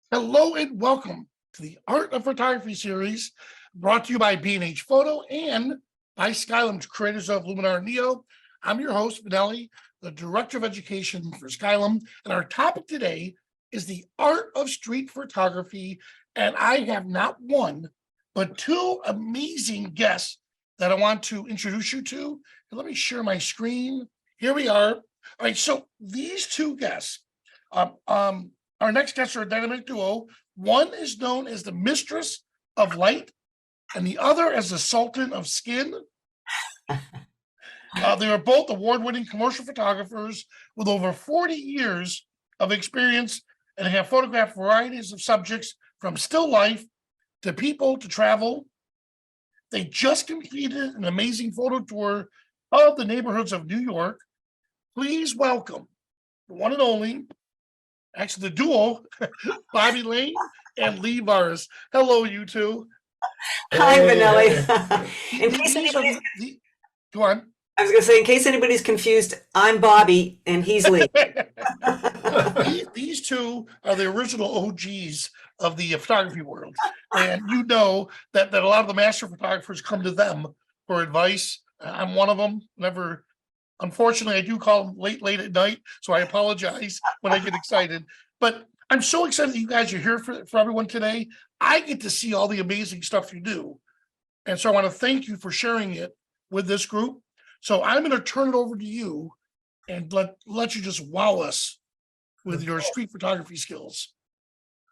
Hello and welcome to the Art of Photography series brought to you by B&H Photo and by Skylum's creators of Luminar Neo. I'm your host, Vanelli, the Director of Education for Skylum, and our topic today is the art of street photography. And I have not one, but two amazing guests that I want to introduce you to. Let me share my screen. Here we are. All right, so these two guests, our next guests are a dynamic duo. One is known as the Mistress of Light, and the other as the Sultan of Skin. They are both award-winning commercial photographers with over 40 years of experience and have photographed varieties of subjects from still life to people to travel. They just completed an amazing photo tour of the neighborhoods of New York. Please welcome the one and only, actually the duo, Bobbie Lee and Lee Varis. Hello, you two. Hi, Vanelli. Go on. I was going to say, in case anybody's confused, I'm Bobbie and he's Lee. These two are the original OGs of the photography world. And you know that a lot of the master photographers come to them for advice. I'm one of them. Unfortunately, I do call them late at night, so I apologize when I get excited. But I'm so excited that you guys are here for everyone today. I get to see all the amazing stuff you do. And so I want to thank you for sharing it with this group. So I'm going to turn it over to you and let you just wow us with your street photography skills.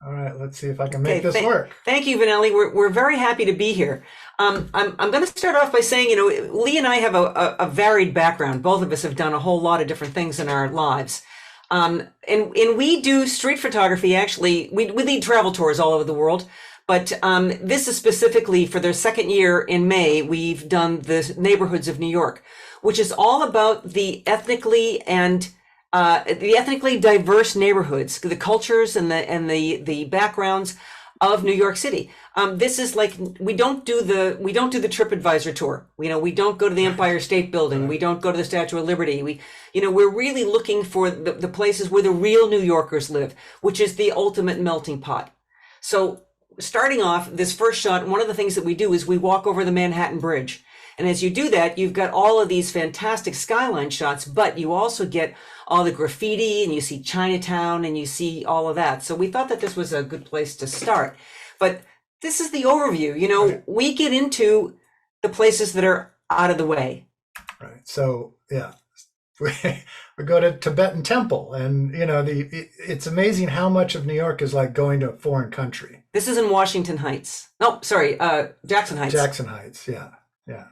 All right, let's see if I can make this work. Thank you, Vanelli. We're very happy to be here. I'm going to start off by saying, Lee and I have a varied background. Both of us have done a whole lot of different things in our lives. And we do street photography. Actually, we lead travel tours all over the world. But this is specifically for their second year in May. We've done the neighborhoods of New York, which is all about the ethnically diverse neighborhoods, the cultures and the backgrounds of New York City. This is like, we don't do the TripAdvisor tour. We don't go to the Empire State Building. We don't go to the Statue of Liberty. We're really looking for the places where the real New Yorkers live, which is the ultimate melting pot. So starting off this first shot, one of the things that we do is we walk over the Manhattan Bridge. And as you do that, you've got all of these fantastic skyline shots, but you also get all the graffiti and you see Chinatown and you see all of that. So we thought that this was a good place to start. But this is the overview. We get into the places that are out of the way. Right. So, yeah, we go to Tibetan temple and, it's amazing how much of New York is like going to a foreign country. This is in Washington Heights. No, sorry, Jackson Heights. Jackson Heights, yeah. Yeah.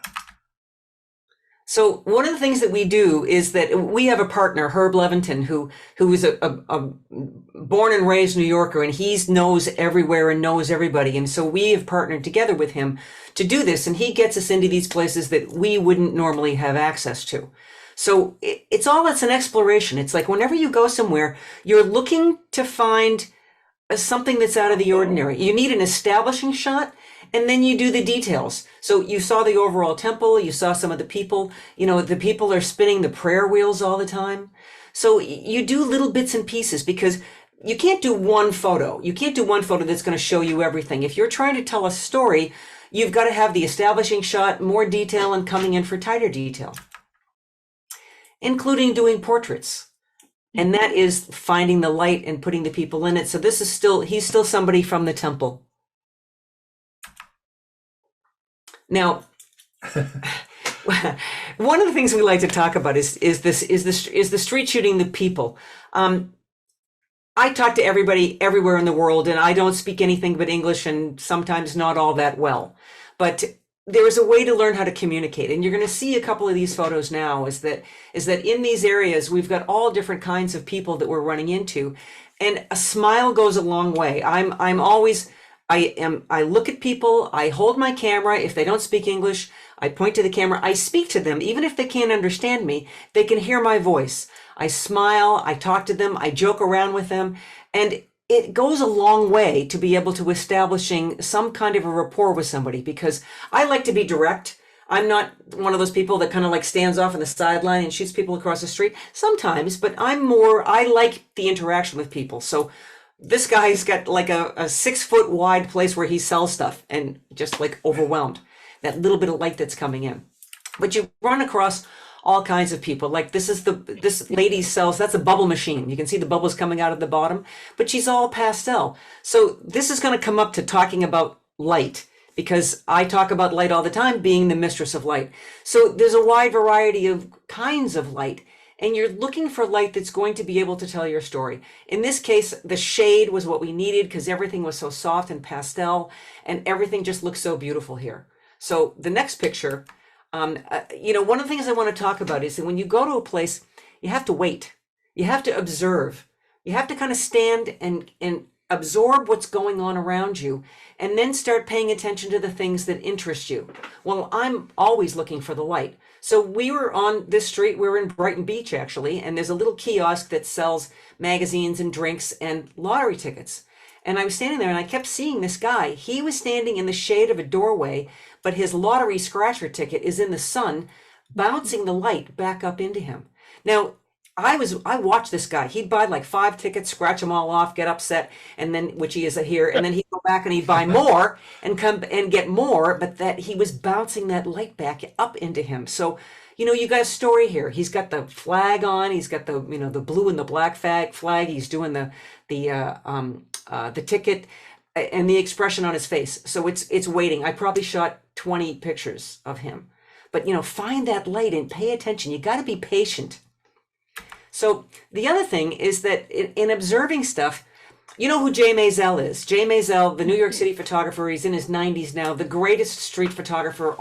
So one of the things that we do is that we have a partner, Herb Leventon, who is a born and raised New Yorker, and he knows everywhere and knows everybody. And so we have partnered together with him to do this, and he gets us into these places that we wouldn't normally have access to. So it's an exploration. It's like whenever you go somewhere, you're looking to find something that's out of the ordinary. You need an establishing shot, and then you do the details. So you saw the overall temple, you saw some of the people, the people are spinning the prayer wheels all the time. So you do little bits and pieces because you can't do one photo. You can't do one photo that's going to show you everything. If you're trying to tell a story, you've got to have the establishing shot, more detail, and coming in for tighter detail, including doing portraits. And that is finding the light and putting the people in it. So he's still somebody from the temple. Now, one of the things we like to talk about is the street shooting the people. I talk to everybody everywhere in the world, and I don't speak anything but English, and sometimes not all that well. But there is a way to learn how to communicate, and you're going to see a couple of these photos now. Is that in these areas we've got all different kinds of people that we're running into, and a smile goes a long way. I look at people, I hold my camera. If they don't speak English, I point to the camera, I speak to them. Even if they can't understand me, they can hear my voice. I smile, I talk to them, I joke around with them. And it goes a long way to be able to establishing some kind of a rapport with somebody, because I like to be direct. I'm not one of those people that kind of like stands off on the sideline and shoots people across the street sometimes, but I like the interaction with people. So this guy's got like a 6 foot wide place where he sells stuff and just like overwhelmed. That little bit of light that's coming in. But you run across all kinds of people. Like this lady sells, that's a bubble machine. You can see the bubbles coming out at the bottom, but she's all pastel. So this is going to come up to talking about light, because I talk about light all the time, being the mistress of light. So there's a wide variety of kinds of light, and you're looking for light that's going to be able to tell your story. In this case, the shade was what we needed because everything was so soft and pastel, and everything just looks so beautiful here. So the next picture, one of the things I want to talk about is that when you go to a place, you have to wait. You have to observe. You have to kind of stand and absorb what's going on around you, and then start paying attention to the things that interest you. Well, I'm always looking for the light. So we were on this street, we were in Brighton Beach actually, and there's a little kiosk that sells magazines and drinks and lottery tickets. And I was standing there and I kept seeing this guy. He was standing in the shade of a doorway, but his lottery scratcher ticket is in the sun, bouncing the light back up into him. Now, I watched this guy. He'd buy like 5 tickets, scratch them all off, get upset, and then, which he is here, and then he'd go back and he'd buy more and come and get more, but that he was bouncing that light back up into him. So, you got a story here. He's got the flag on. He's got the, the blue and the black flag. He's doing the ticket and the expression on his face. So it's waiting. I probably shot 20 pictures of him, but find that light and pay attention. You got to be patient. So the other thing is that in observing stuff, you know who Jay Maisel is. Jay Maisel, the New York City photographer, he's in his 90s now, the greatest street photographer,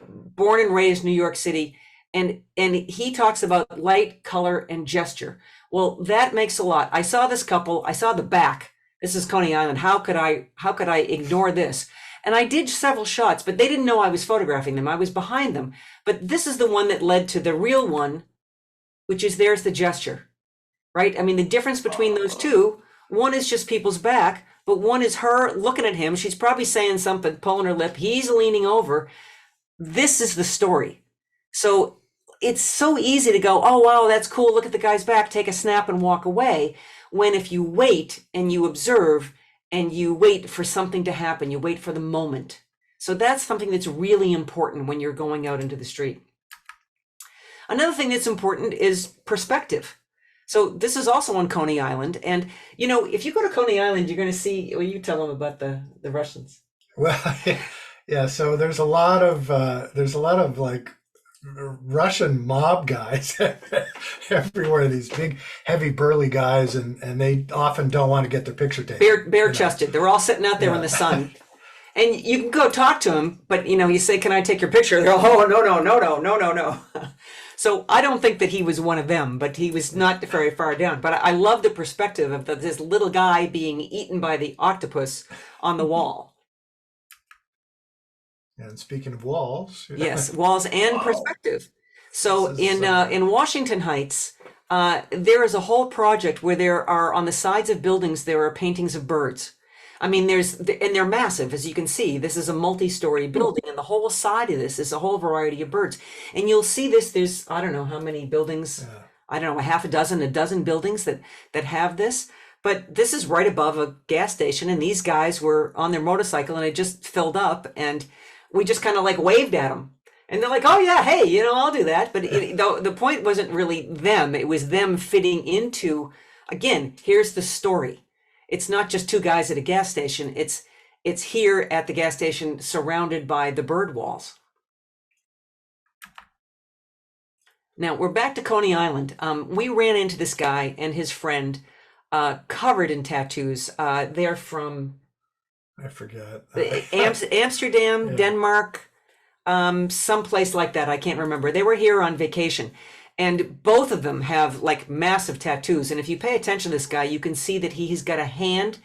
born and raised New York City. And he talks about light, color, and gesture. Well, that makes a lot. I saw this couple, I saw the back. This is Coney Island. How could I ignore this? And I did several shots, but they didn't know I was photographing them. I was behind them. But this is the one that led to the real one, which is there's the gesture, right? I mean, the difference between those two, one is just people's back, but one is her looking at him. She's probably saying something, pulling her lip. He's leaning over. This is the story. So it's so easy to go, oh, wow, that's cool. Look at the guy's back, take a snap and walk away. When if you wait and you observe and you wait for something to happen, you wait for the moment. So that's something that's really important when you're going out into the street. Another thing that's important is perspective. So this is also on Coney Island. And, if you go to Coney Island, you're going to see, well, you tell them about the Russians. Well, yeah. So there's a lot of like Russian mob guys everywhere, these big, heavy, burly guys, and they often don't want to get their picture taken. Bare chested. They're all sitting out there in the sun. And you can go talk to them, but, you say, can I take your picture? They're, oh, no. So I don't think that he was one of them, but he was not very far down. But I love the perspective of this little guy being eaten by the octopus on the wall. And speaking of walls. Yes, walls and perspective. So in Washington Heights, there is a whole project where there are, on the sides of buildings, there are paintings of birds. I mean, and they're massive, as you can see. This is a multi-story building, and the whole side of this is a whole variety of birds. And you'll see this. There's, I don't know how many buildings. Yeah. I don't know, a dozen buildings that have this. But this is right above a gas station, and these guys were on their motorcycle, and it just filled up, and we just kind of like waved at them. And they're like, oh yeah, hey, I'll do that. But the point wasn't really them. It was them fitting into, again, here's the story. It's not just two guys at a gas station. It's here at the gas station surrounded by the bird walls. Now we're back to Coney Island. We ran into this guy and his friend covered in tattoos. They're from, I forget. Amsterdam, yeah. Denmark, someplace like that. I can't remember. They were here on vacation. And both of them have like massive tattoos. And if you pay attention to this guy, you can see that he's got a hand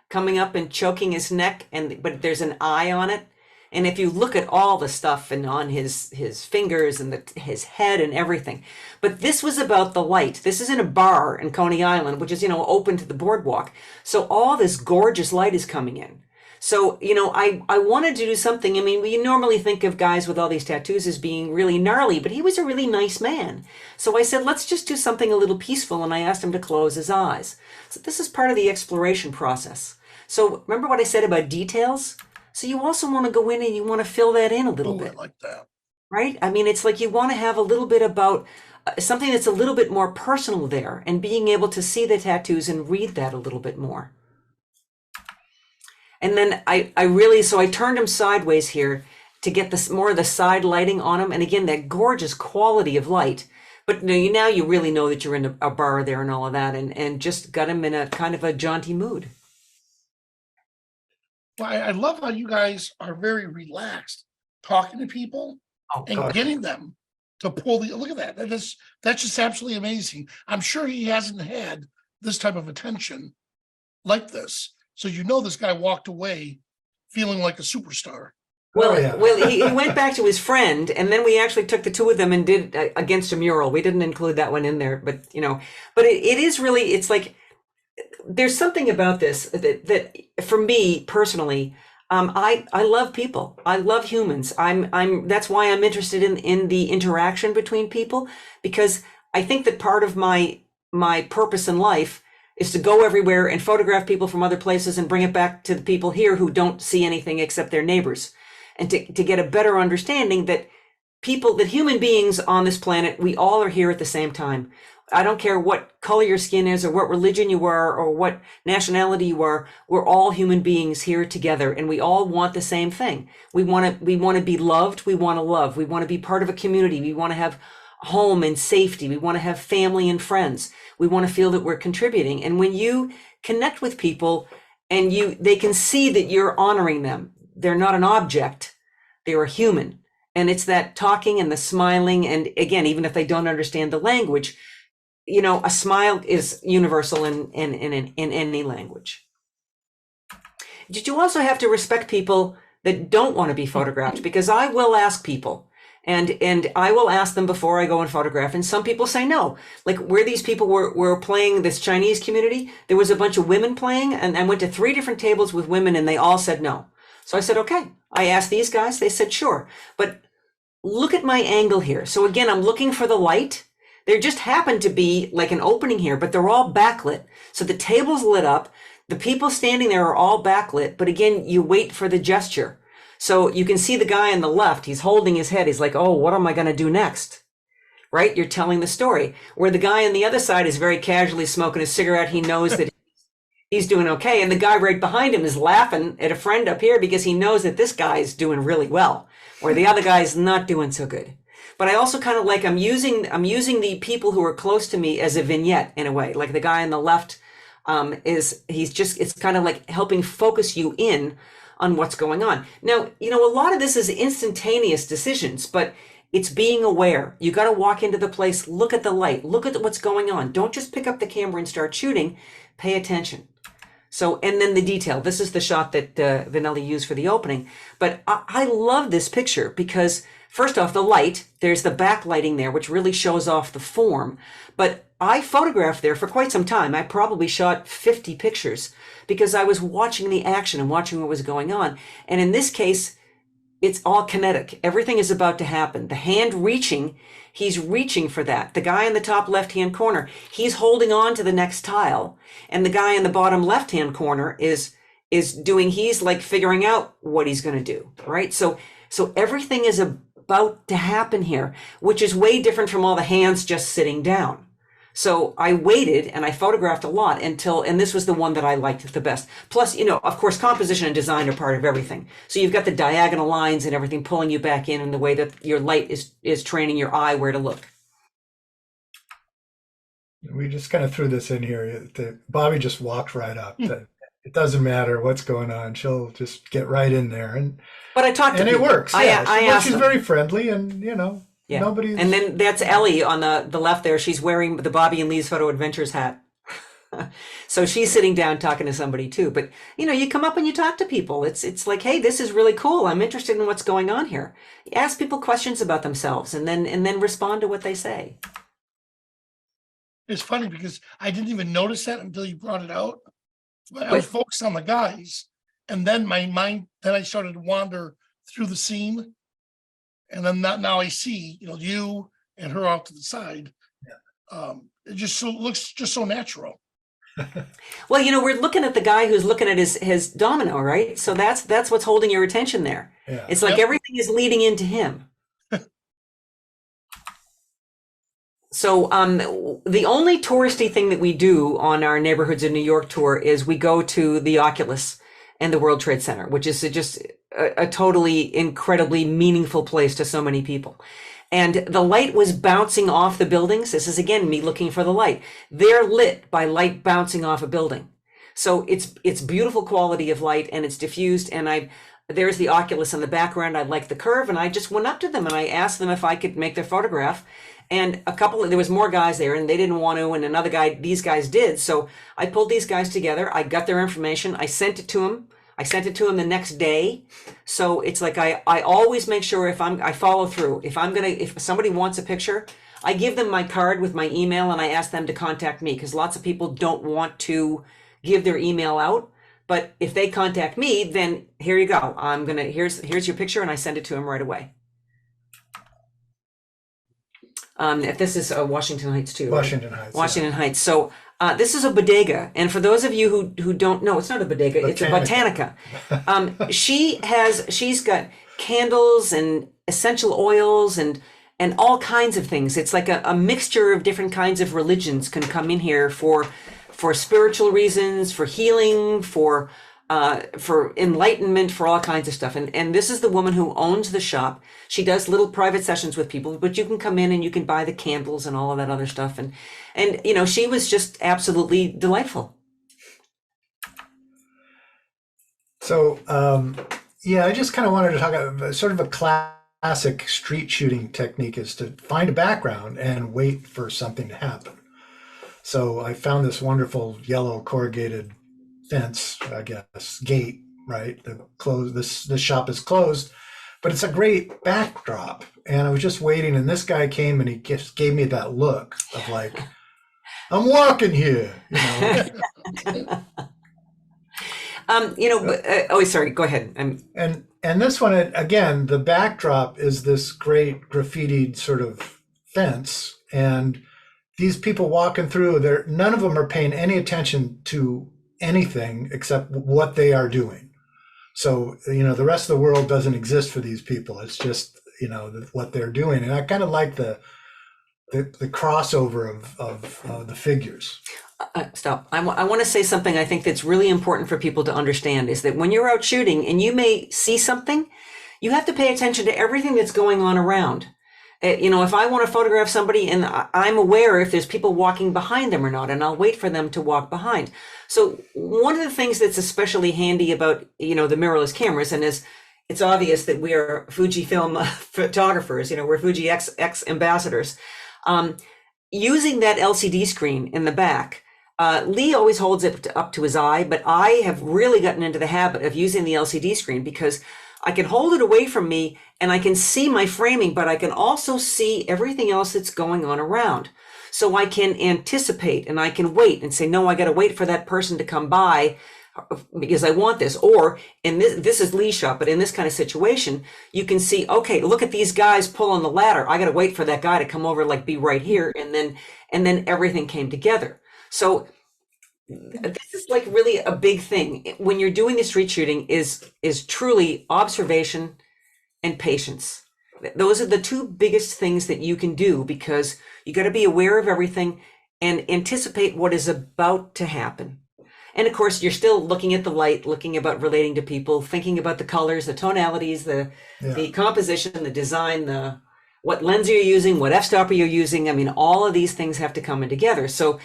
coming up and choking his neck, but there's an eye on it. And if you look at all the stuff and on his fingers and his head and everything. But this was about the light. This is in a bar in Coney Island, which is, open to the boardwalk. So all this gorgeous light is coming in. So, I wanted to do something. I mean, we normally think of guys with all these tattoos as being really gnarly, but he was a really nice man. So I said, let's just do something a little peaceful. And I asked him to close his eyes. So this is part of the exploration process. So remember what I said about details? So you also want to go in and you want to fill that in a little Oh, I bit, like that. right? I mean, it's like you want to have a little bit about something that's a little bit more personal there and being able to see the tattoos and read that a little bit more. And then so I turned him sideways here to get this more of the side lighting on him. And again, that gorgeous quality of light. But now you really know that you're in a bar there and all of that, and just got him in a kind of a jaunty mood. Well, I love how you guys are very relaxed talking to people and God. getting them to pull the, look at that. That's just absolutely amazing. I'm sure he hasn't had this type of attention like this. So this guy walked away feeling like a superstar. Well, Oh, yeah. he went back to his friend, and then we actually took the two of them and did against a mural. We didn't include that one in there, but it is really, it's like, there's something about this that for me personally, I love people. I love humans. That's why I'm interested in the interaction between people, because I think that part of my purpose in life is to go everywhere and photograph people from other places and bring it back to the people here who don't see anything except their neighbors, and to get a better understanding that human beings on this planet, we all are here at the same time. I don't care what color your skin is or what religion you are or what nationality you are. We're all human beings here together, and we all want the same thing. We want to be loved. We want to love. We want to be part of a community. We want to have home and safety. We want to have family and friends. We want to feel that we're contributing. And when you connect with people and they can see that you're honoring them, they're not an object, they're a human. And it's that talking and the smiling. And again, even if they don't understand the language, a smile is universal in any language. Did you also have to respect people that don't want to be photographed? Because I will ask people, and I will ask them before I go and photograph. And some people say no. Like where these people were playing, this Chinese community, there was a bunch of women playing, and I went to 3 different tables with women, and they all said no. So I said, okay. I asked these guys, they said sure. But look at my angle here. So again, I'm looking for the light. There just happened to be like an opening here, but they're all backlit. So the table's lit up. The people standing there are all backlit. But again, you wait for the gesture. So you can see the guy on the left, he's holding his head. He's like, oh, what am I going to do next? Right? You're telling the story. Where the guy on the other side is very casually smoking a cigarette. He knows that he's doing okay. And the guy right behind him is laughing at a friend up here because he knows that this guy is doing really well, where the other guy is not doing so good. But I also kind of like, I'm using the people who are close to me as a vignette in a way. Like the guy on the left it's kind of like helping focus you in on what's going on. Now, a lot of this is instantaneous decisions, but it's being aware. You got to walk into the place, look at the light, look at what's going on. Don't just pick up the camera and start shooting. Pay attention. So, and then the detail. This is the shot that Vanelli used for the opening. But I love this picture because, first off, the light, there's the backlighting there, which really shows off the form. But I photographed there for quite some time. I probably shot 50 pictures because I was watching the action and watching what was going on. And in this case, it's all kinetic. Everything is about to happen. The hand reaching, he's reaching for that. The guy in the top left-hand corner, he's holding on to the next tile. And the guy in the bottom left-hand corner he's like figuring out what he's going to do, right? So everything is about to happen here, which is way different from all the hands just sitting down. So I waited and I photographed a lot and this was the one that I liked the best. Plus, of course, composition and design are part of everything. So you've got the diagonal lines and everything pulling you back in the way that your light is training your eye where to look. We just kind of threw this in here. Bobbi just walked right up. It doesn't matter what's going on. She'll just get right in there. But I talked to people. And it works. She's them. Very friendly and, Yeah. Nobody's... And then that's Ellie on the left there. She's wearing the Bobbie and Lee's Photo Adventures hat. So she's sitting down talking to somebody too. But, you come up and you talk to people. It's like, hey, this is really cool. I'm interested in what's going on here. You ask people questions about themselves and then respond to what they say. It's funny because I didn't even notice that until you brought it out. I was focused on the guys And then my mind, then I started to wander through the scene. And then now I see, you and her off to the side. It just looks just so natural. Well, we're looking at the guy who's looking at his domino, right? So that's what's holding your attention there. Yeah. It's like everything is leading into him. So the only touristy thing that we do on our Neighborhoods in New York tour is we go to the Oculus and the World Trade Center, which is just a totally incredibly meaningful place to so many people. And the light was bouncing off the buildings. This is again me looking for the light. They're lit by light bouncing off a building. So it's beautiful quality of light, and it's diffused. And there's the Oculus in the background. I like the curve, and I just went up to them and I asked them if I could make their photograph. And there was more guys there, and they didn't want to, and another guy, these guys did. So I pulled these guys together. I got their information. I sent it to them. I sent it to them the next day. So it's like, I always make sure I follow through. If somebody wants a picture, I give them my card with my email, and I ask them to contact me, because lots of people don't want to give their email out. But if they contact me, then here you go. Here's your picture, and I send it to them right away. If this is Washington Heights too. Washington Heights. Washington Heights. So this is a bodega, and for those of you who don't know, it's not a bodega, it's a botanica. She's got candles and essential oils and all kinds of things. It's like a mixture of different kinds of religions can come in here for spiritual reasons, for healing, for enlightenment, for all kinds of stuff. And this is the woman who owns the shop. She does little private sessions with people, but you can come in and you can buy the candles and all of that other stuff. And she was just absolutely delightful. So, I just kind of wanted to talk about sort of a classic street shooting technique is to find a background and wait for something to happen. So I found this wonderful yellow corrugated fence, I guess, gate, right? The shop is closed, but it's a great backdrop. And I was just waiting, and this guy came and he just gave me that look of like, I'm walking here, Sorry, go ahead. And this one, again, the backdrop is this great graffitied sort of fence, and these people walking through there, none of them are paying any attention to anything except what they are doing. So, the rest of the world doesn't exist for these people. It's just, what they're doing. And I kind of like the crossover of the figures. Stop. I want to say something I think that's really important for people to understand is that when you're out shooting and you may see something, you have to pay attention to everything that's going on around. If I want to photograph somebody and I'm aware if there's people walking behind them or not, and I'll wait for them to walk behind. So one of the things that's especially handy about, the mirrorless cameras, and it's obvious that we are Fujifilm photographers, we're Fuji X ambassadors, using that LCD screen in the back. Lee always holds it up to his eye, but I have really gotten into the habit of using the LCD screen because I can hold it away from me and I can see my framing, but I can also see everything else that's going on around. So I can anticipate and I can wait and say, no, I got to wait for that person to come by because I want this. Or in this is Lee's shop, but in this kind of situation, you can see, okay, look at these guys pulling the ladder. I got to wait for that guy to come over, like be right here. And then everything came together. So this is like really a big thing when you're doing the street shooting is truly observation and patience. Those are the two biggest things that you can do because you got to be aware of everything and anticipate what is about to happen. And of course, you're still looking at the light, looking about relating to people, thinking about the colors, the tonalities, the composition, the design, what lens you're using, what f-stopper you're using. I mean, all of these things have to come in together. So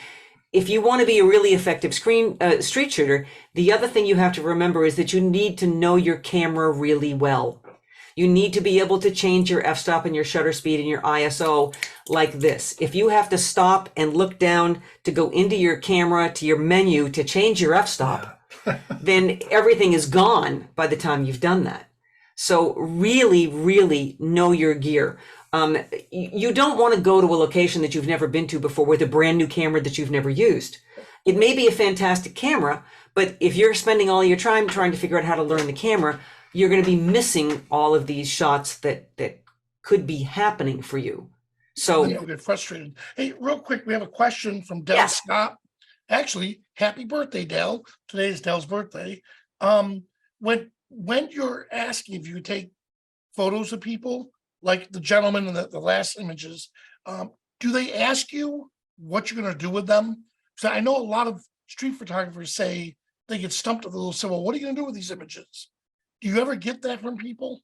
if you want to be a really effective street shooter, the other thing you have to remember is that you need to know your camera really well. You need to be able to change your f-stop and your shutter speed and your ISO like this. If you have to stop and look down to go into your camera, to your menu to change your f-stop, then everything is gone by the time you've done that. So really, really know your gear. You don't want to go to a location that you've never been to before with a brand new camera that you've never used. It may be a fantastic camera, but if you're spending all your time trying to figure out how to learn the camera, you're going to be missing all of these shots that could be happening for you. So You'll get frustrated. Hey, real quick, we have a question from Dell Yes. Scott. Actually, happy birthday, Dell. Today is Dell's birthday. When you're asking if you take photos of people, like the gentleman in the last images, do they ask you what you're going to do with them? So I know a lot of street photographers say they get stumped a little. So, well, what are you going to do with these images? Do you ever get that from people?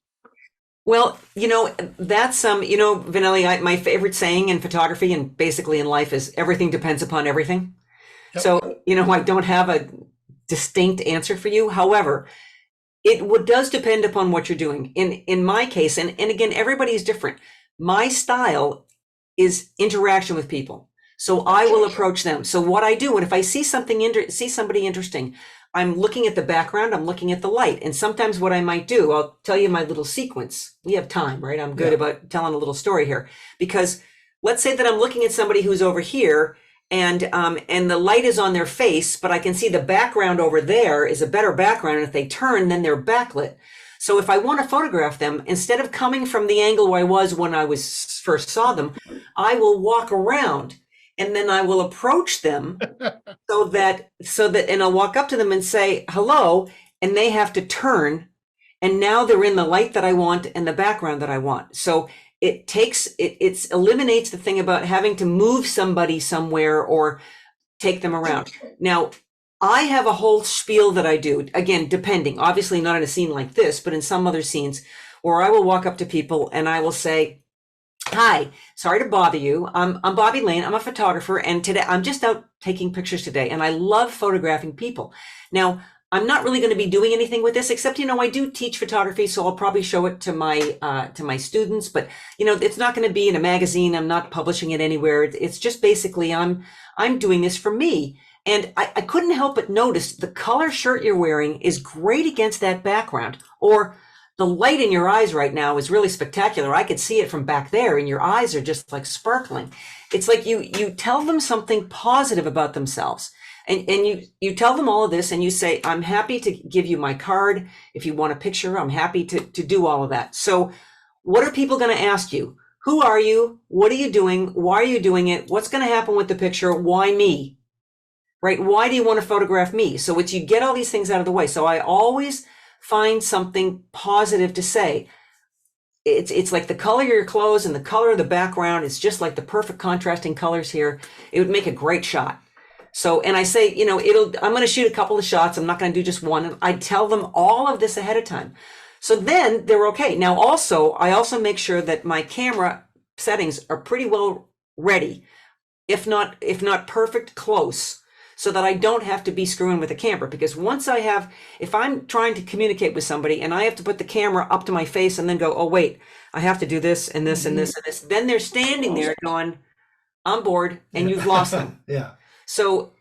well, that's Vanelli, my favorite saying in photography and basically in life is everything depends upon everything. Yep. So, I don't have a distinct answer for you. However, does depend upon what you're doing. In my case, and again, everybody's different. My style is interaction with people. So I will approach them. So what I do, and if I see somebody interesting, I'm looking at the background, I'm looking at the light. And sometimes what I might do, I'll tell you my little sequence. We have time, right? I'm good about telling a little story here. Because let's say that I'm looking at somebody who's over here and the light is on their face, but I can see the background over there is a better background. And if they turn, then they're backlit. So if I want to photograph them, instead of coming from the angle where I was when I first saw them, I will walk around and then I will approach them so that, and I'll walk up to them and say, hello, and they have to turn. And now they're in the light that I want and the background that I want. So it eliminates the thing about having to move somebody somewhere or take them around. Now, I have a whole spiel that I do, again, depending, obviously not in a scene like this, but in some other scenes where I will walk up to people and I will say, hi, sorry to bother you. I'm Bobbie Lane. I'm a photographer. And today I'm just out taking pictures today. And I love photographing people. Now, I'm not really going to be doing anything with this, except, I do teach photography, so I'll probably show it to my students, but, it's not going to be in a magazine. I'm not publishing it anywhere. It's just basically, I'm doing this for me. And I couldn't help but notice the color shirt you're wearing is great against that background, or the light in your eyes right now is really spectacular. I could see it from back there and your eyes are just like sparkling. It's like you tell them something positive about themselves. And you tell them all of this and you say, I'm happy to give you my card. If you want a picture, I'm happy to do all of that. So what are people going to ask you? Who are you? What are you doing? Why are you doing it? What's going to happen with the picture? Why me? Right? Why do you want to photograph me? So you get all these things out of the way. So I always find something positive to say. It's like the color of your clothes and the color of the background. It's just like the perfect contrasting colors here. It would make a great shot. So, and I say, I'm going to shoot a couple of shots. I'm not going to do just one. And I tell them all of this ahead of time. So then they're okay. Now, I also make sure that my camera settings are pretty well ready, if not perfect, close, so that I don't have to be screwing with the camera. Because if I'm trying to communicate with somebody and I have to put the camera up to my face and then go, oh, wait, I have to do this and this and this and this. Then they're standing there going, I'm bored, and you've lost them. Yeah. So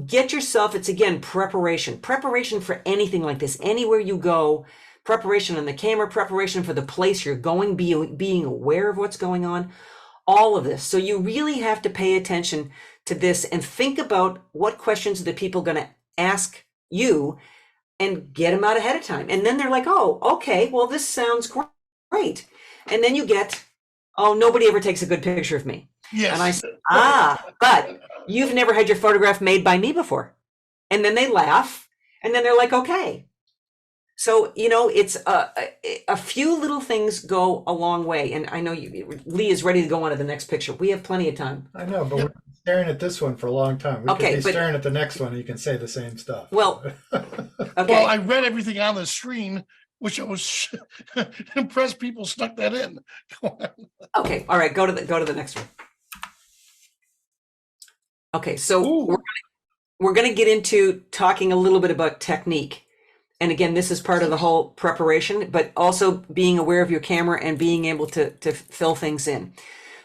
get yourself, it's again, preparation for anything like this, anywhere you go, preparation on the camera, preparation for the place you're going, being aware of what's going on, all of this. So you really have to pay attention to this and think about what questions are the people going to ask you and get them out ahead of time. And then they're like, oh, okay, well, this sounds great. And then you get, oh, nobody ever takes a good picture of me. Yes. And I say, but you've never had your photograph made by me before. And then they laugh and then they're like, okay. So, it's a few little things go a long way. And I know Lee is ready to go on to the next picture. We have plenty of time. I know, but we're staring at this one for a long time. We Okay, could be staring at the next one and you can say the same stuff. Well, okay. Well, I read everything on the screen, which I was impressed people stuck that in. Okay. All right. Go to the next one. Okay. So we're going to get into talking a little bit about technique. And again, this is part of the whole preparation, but also being aware of your camera and being able to fill things in.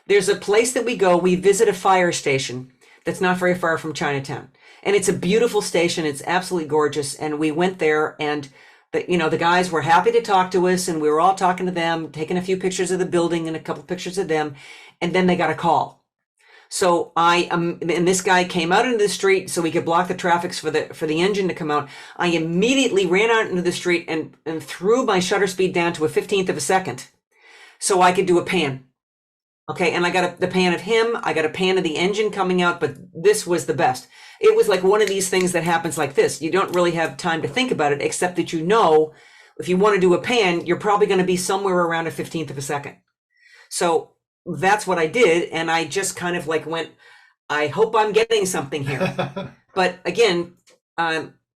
There's a place that we visit a fire station that's not very far from Chinatown. And it's a beautiful station. It's absolutely gorgeous. And we went there and The guys were happy to talk to us, and we were all talking to them, taking a few pictures of the building and a couple pictures of them, and then they got a call. So and this guy came out into the street so we could block the traffic for the engine to come out. I immediately ran out into the street and threw my shutter speed down to a 15th of a second so I could do a pan. Okay, and I got the pan of him, I got a pan of the engine coming out, but this was the best. It was like one of these things that happens like this. You don't really have time to think about it, except that if you want to do a pan, you're probably going to be somewhere around a 15th of a second. So that's what I did, and I just kind of like went, I hope I'm getting something here. But again,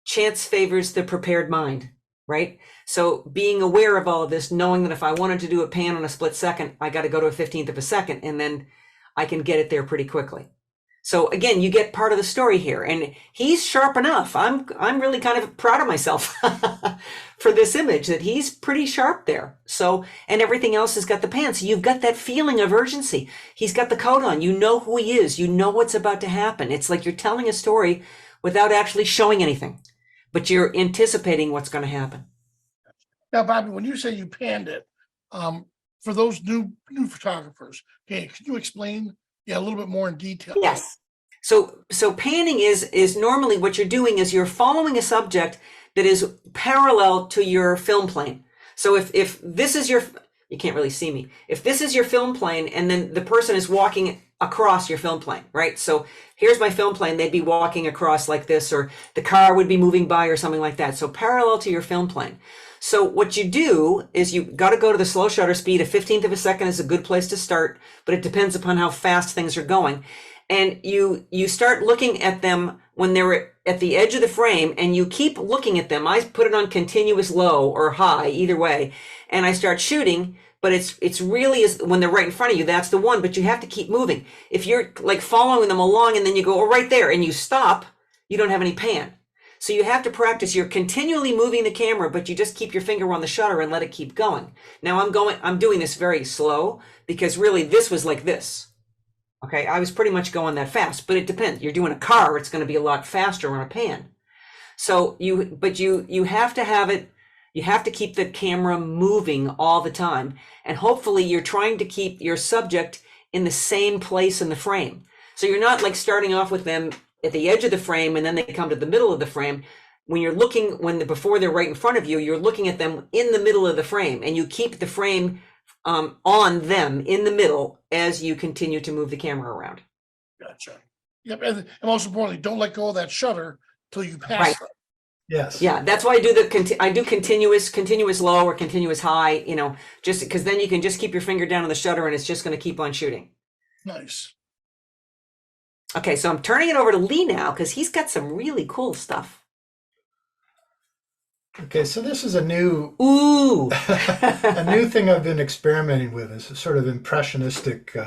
chance favors the prepared mind, right? So being aware of all of this, knowing that if I wanted to do a pan on a split second, I got to go to a 15th of a second, and then I can get it there pretty quickly. So again, you get part of the story here, and he's sharp enough. I'm really kind of proud of myself for this image, that he's pretty sharp there. So, and everything else has got the pan. So you've got that feeling of urgency. He's got the coat on. You know who he is. You know what's about to happen. It's like you're telling a story without actually showing anything, but you're anticipating what's going to happen. Now, Bobbi, when you say you panned it, for those new photographers, okay, can you explain a little bit more in detail? Yes. So panning is normally what you're doing is you're following a subject that is parallel to your film plane. So if this is you can't really see me. If this is your film plane and then the person is walking across your film plane, right? So here's my film plane, they'd be walking across like this, or the car would be moving by or something like that. So parallel to your film plane. So what you do is you got to go to the slow shutter speed. A 15th of a second is a good place to start, but it depends upon how fast things are going. And you start looking at them when they're at the edge of the frame, and you keep looking at them. I put it on continuous low or high, either way, and I start shooting. But it's really when they're right in front of you, that's the one, but you have to keep moving. If you're like following them along and then you go, oh, right there, and you stop, you don't have any pan. So you have to practice. You're continually moving the camera, but you just keep your finger on the shutter and let it keep going. Now I'm doing this very slow because really this was like this. Okay, I was pretty much going that fast, but it depends. You're doing a car, it's going to be a lot faster on a pan. So you have to have it. You have to keep the camera moving all the time. And hopefully you're trying to keep your subject in the same place in the frame. So you're not like starting off with them at the edge of the frame and then they come to the middle of the frame. When you're looking, before they're right in front of you, you're looking at them in the middle of the frame, and you keep the frame on them in the middle as you continue to move the camera around. Gotcha. Yep. And most importantly, don't let go of that shutter till you pass Right. them. Yes. Yeah, that's why I do continuous low or continuous high, just because then you can just keep your finger down on the shutter and it's just going to keep on shooting. Nice. Okay, so I'm turning it over to Lee now because he's got some really cool stuff. Okay, so this is a new Ooh. a new thing I've been experimenting with. Is a sort of impressionistic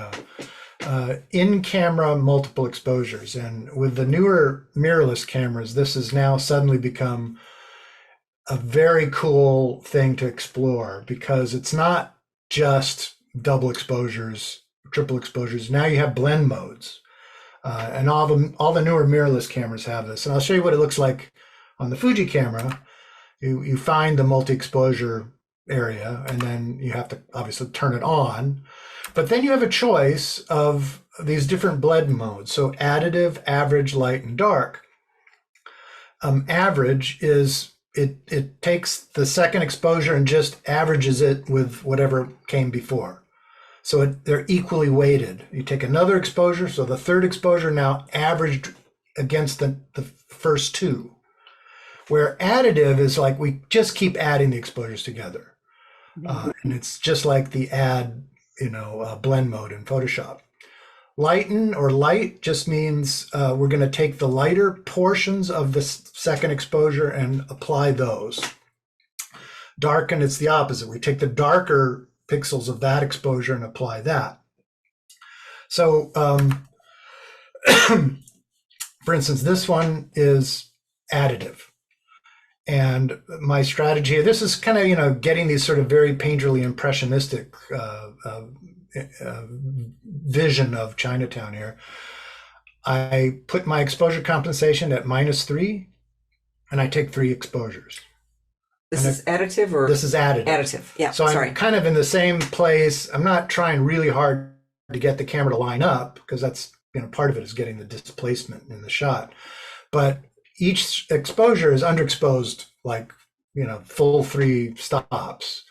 in-camera multiple exposures. And with the newer mirrorless cameras, this has now suddenly become a very cool thing to explore, because it's not just double exposures, triple exposures. Now you have blend modes. And all the newer mirrorless cameras have this. And I'll show you what it looks like on the Fuji camera. You find the multi-exposure area, and then you have to obviously turn it on. But then you have a choice of these different blend modes. So additive, average, light, and dark. Average is, it takes the second exposure and just averages it with whatever came before. So they're equally weighted. You take another exposure, so the third exposure now averaged against the first two. Where additive is like we just keep adding the exposures together. And it's just like the add, blend mode in Photoshop. Lighten or light just means we're going to take the lighter portions of the second exposure and apply those. Darken, it's the opposite. We take the darker pixels of that exposure and apply that. So, for instance, this one is additive. And my strategy, this is kind of, getting these sort of very painterly impressionistic vision of Chinatown here. I put my exposure compensation at -3, and I take 3 exposures. This is additive or this is additive. additive? Yeah. So sorry. I'm kind of in the same place. I'm not trying really hard to get the camera to line up because that's, part of it is getting the displacement in the shot. But each exposure is underexposed, like, full 3 stops.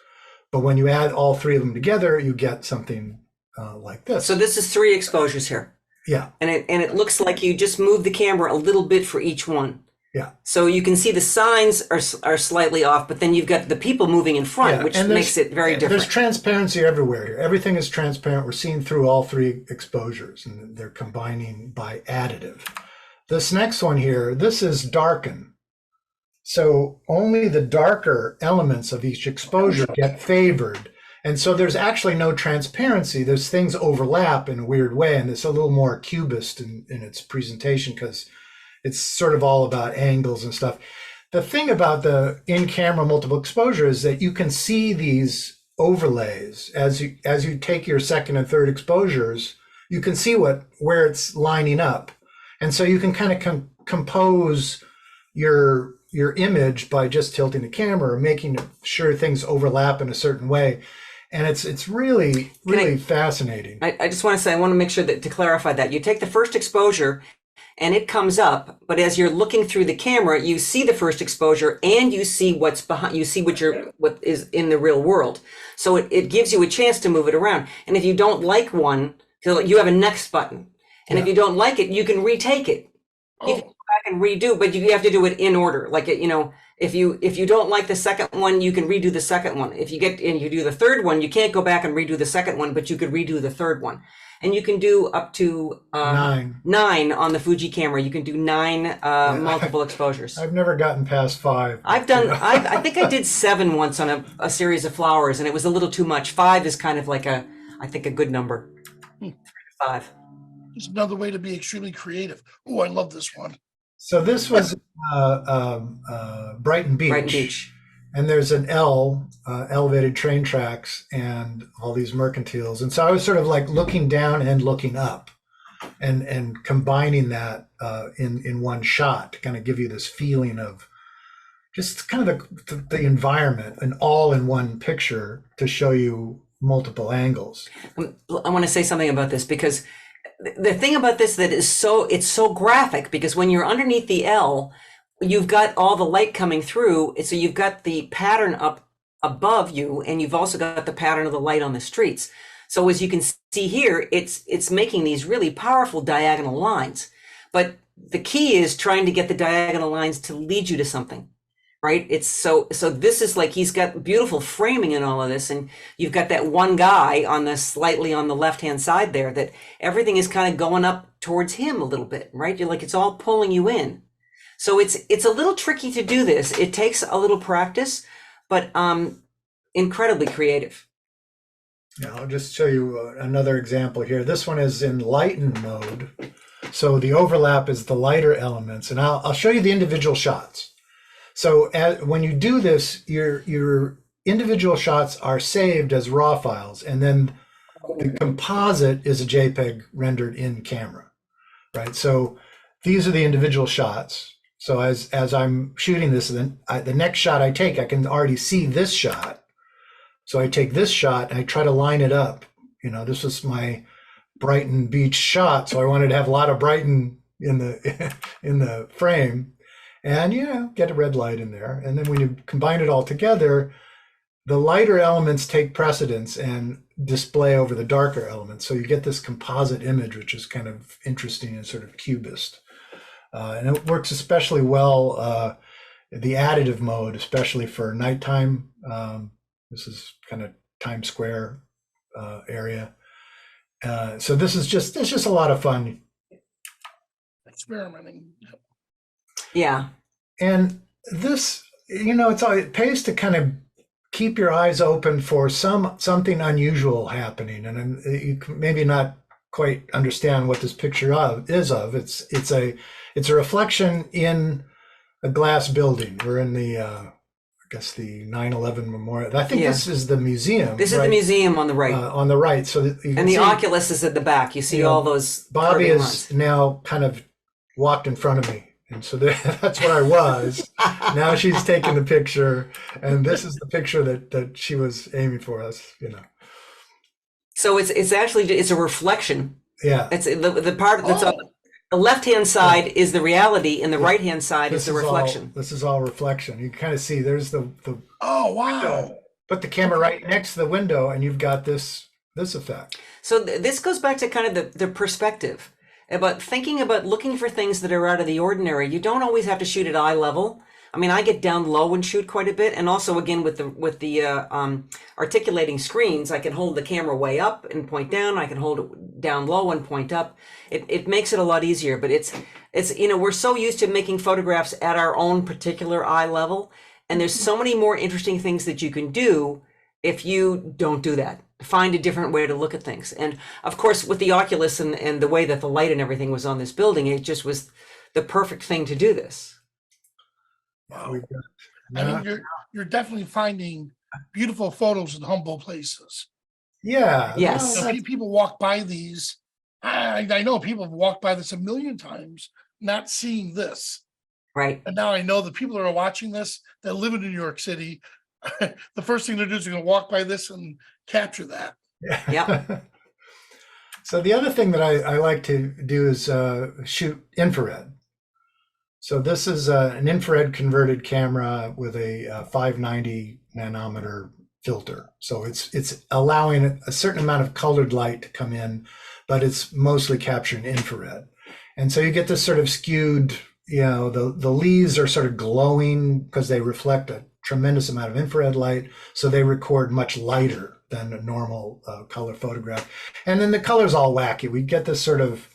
But when you add all 3 of them together, you get something like this. So this is 3 exposures here. Yeah. And it looks like you just move the camera a little bit for each one. Yeah. So you can see the signs are slightly off, but then you've got the people moving in front, which makes it very different. There's transparency everywhere here. Everything is transparent. We're seeing through all 3 exposures, and they're combining by additive. This next one here, this is darken. So only the darker elements of each exposure get favored. And so there's actually no transparency. There's things overlap in a weird way, and it's a little more cubist in its presentation because it's sort of all about angles and stuff. The thing about the in-camera multiple exposure is that you can see these overlays as you take your second and third exposures. You can see where it's lining up, and so you can kind of compose your image by just tilting the camera or making sure things overlap in a certain way. And it's really fascinating. I just want to say, I want to make sure that to clarify that you take the first exposure and it comes up, but as you're looking through the camera, you see the first exposure and you see what's behind, you see what is in the real world. So it gives you a chance to move it around. And if you don't like one, so you have a next button. And if you don't like it, you can retake it. You can go back and redo, but you have to do it in order. Like, if you don't like the second one, you can redo the second one. If you get and you do the third one, you can't go back and redo the second one, but you could redo the third one. And you can do up to 9 on the Fuji camera. You can do 9 multiple exposures. I've never gotten past 5. I think I did 7 once on a series of flowers, and it was a little too much. 5 is kind of like I think a good number. 3 to 5. It's another way to be extremely creative. Oh, I love this one. So this was Brighton Beach. Brighton Beach. And there's an elevated train tracks and all these mercantiles. And so I was sort of like looking down and looking up and combining that in one shot to kind of give you this feeling of just kind of the environment, an all in one picture to show you multiple angles. I want to say something about this because the thing about this that is it's so graphic, because when you're underneath the L, you've got all the light coming through. So you've got the pattern up above you, and you've also got the pattern of the light on the streets. So as you can see here, it's making these really powerful diagonal lines. But the key is trying to get the diagonal lines to lead you to something, right? It's so this is like, he's got beautiful framing in all of this, and you've got that one guy slightly on the left-hand side there that everything is kind of going up towards him a little bit, right? You're like, it's all pulling you in. So it's a little tricky to do this. It takes a little practice, but incredibly creative. Yeah, I'll just show you another example here. This one is in lighten mode. So the overlap is the lighter elements, and I'll show you the individual shots. So when you do this, your individual shots are saved as RAW files, and then the composite is a JPEG rendered in camera, right? So these are the individual shots. So as I'm shooting this, then the next shot I take, I can already see this shot. So I take this shot and I try to line it up. This was my Brighton Beach shot, so I wanted to have a lot of Brighton in the frame, and get a red light in there. And then when you combine it all together, the lighter elements take precedence and display over the darker elements. So you get this composite image, which is kind of interesting and sort of cubist. And it works especially well, the additive mode, especially for nighttime. This is kind of Times Square area. So it's just a lot of fun. Experimenting. Yeah. And this, it pays to kind of keep your eyes open for something unusual happening. And you can maybe not quite understand what this picture is. It's a reflection in a glass building. We're in the the 9/11 memorial. I think this is the museum. This is the museum on the right. On the right. So the Oculus is at the back. You see all those. Bobbi is now kind of walked in front of me, And so that's where I was. Now she's taking the picture, and this is the picture that she was aiming for us, you know. So it's actually it's a reflection. Yeah. It's the part that's on the left-hand side is the reality, and the right-hand side is the reflection. This is all reflection. You can kind of see there's the Oh, wow. put the camera right next to the window, and you've got this effect. So this goes back to kind of the perspective about thinking about looking for things that are out of the ordinary. You don't always have to shoot at eye level. I mean, I get down low and shoot quite a bit, and also again with the articulating screens, I can hold the camera way up and point down. I can hold it down low and point up. It makes it a lot easier. But it's we're so used to making photographs at our own particular eye level, and there's so many more interesting things that you can do if you don't do that. Find a different way to look at things. And of course, with the Oculus and the way that the light and everything was on this building, it just was the perfect thing to do this. Wow. I mean, you're definitely finding beautiful photos in humble places. Yeah. Yes. You know, people walk by these. I know people have walked by this a million times, not seeing this. Right. And now I know the people that are watching this that live in New York City, the first thing they're doing is going to walk by this and capture that. Yeah. So the other thing that I like to do is shoot infrared. So this is an infrared converted camera with a 590 nanometer filter. So it's allowing a certain amount of colored light to come in, but it's mostly capturing infrared. And so you get this sort of skewed, the leaves are sort of glowing because they reflect a tremendous amount of infrared light. So they record much lighter than a normal color photograph. And then the color's all wacky. We get this sort of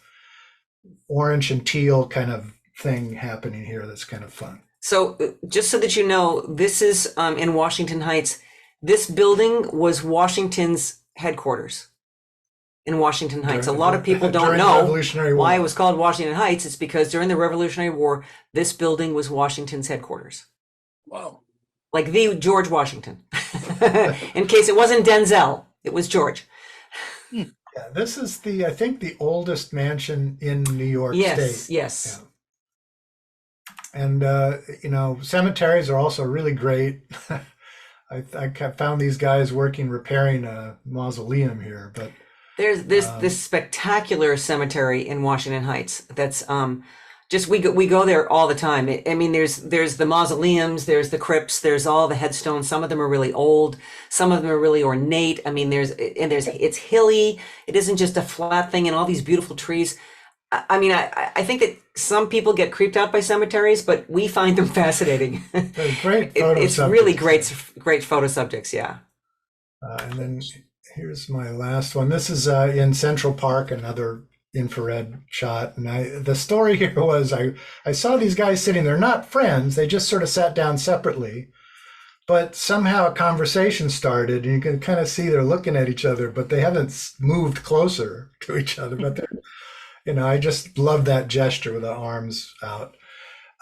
orange and teal kind of thing happening here that's kind of fun. So just so that you know, this is in Washington Heights. This building was Washington's headquarters in Washington Heights. A lot of people don't know why it was called Washington Heights. It's because during the Revolutionary War, this building was Washington's headquarters. Wow. Like the George Washington. In case it wasn't Denzel, it was George. Yeah, this is I think the oldest mansion in New York State. Yes. Yeah. And, cemeteries are also really great. I found these guys repairing a mausoleum here, but there's this spectacular cemetery in Washington Heights. That's just we go there all the time. I mean, there's the mausoleums, there's the crypts, there's all the headstones. Some of them are really old, some of them are really ornate. I mean, it's hilly. It isn't just a flat thing, and all these beautiful trees. I mean, I think that some people get creeped out by cemeteries, but we find them fascinating. They're great photo it's subjects. really great photo subjects, yeah. And then here's my last one. This is in Central Park, another infrared shot. And the story here was I saw these guys sitting there, not friends, they just sort of sat down separately. But somehow a conversation started, and you can kind of see they're looking at each other, but they haven't moved closer to each other. But they're I just love that gesture with the arms out.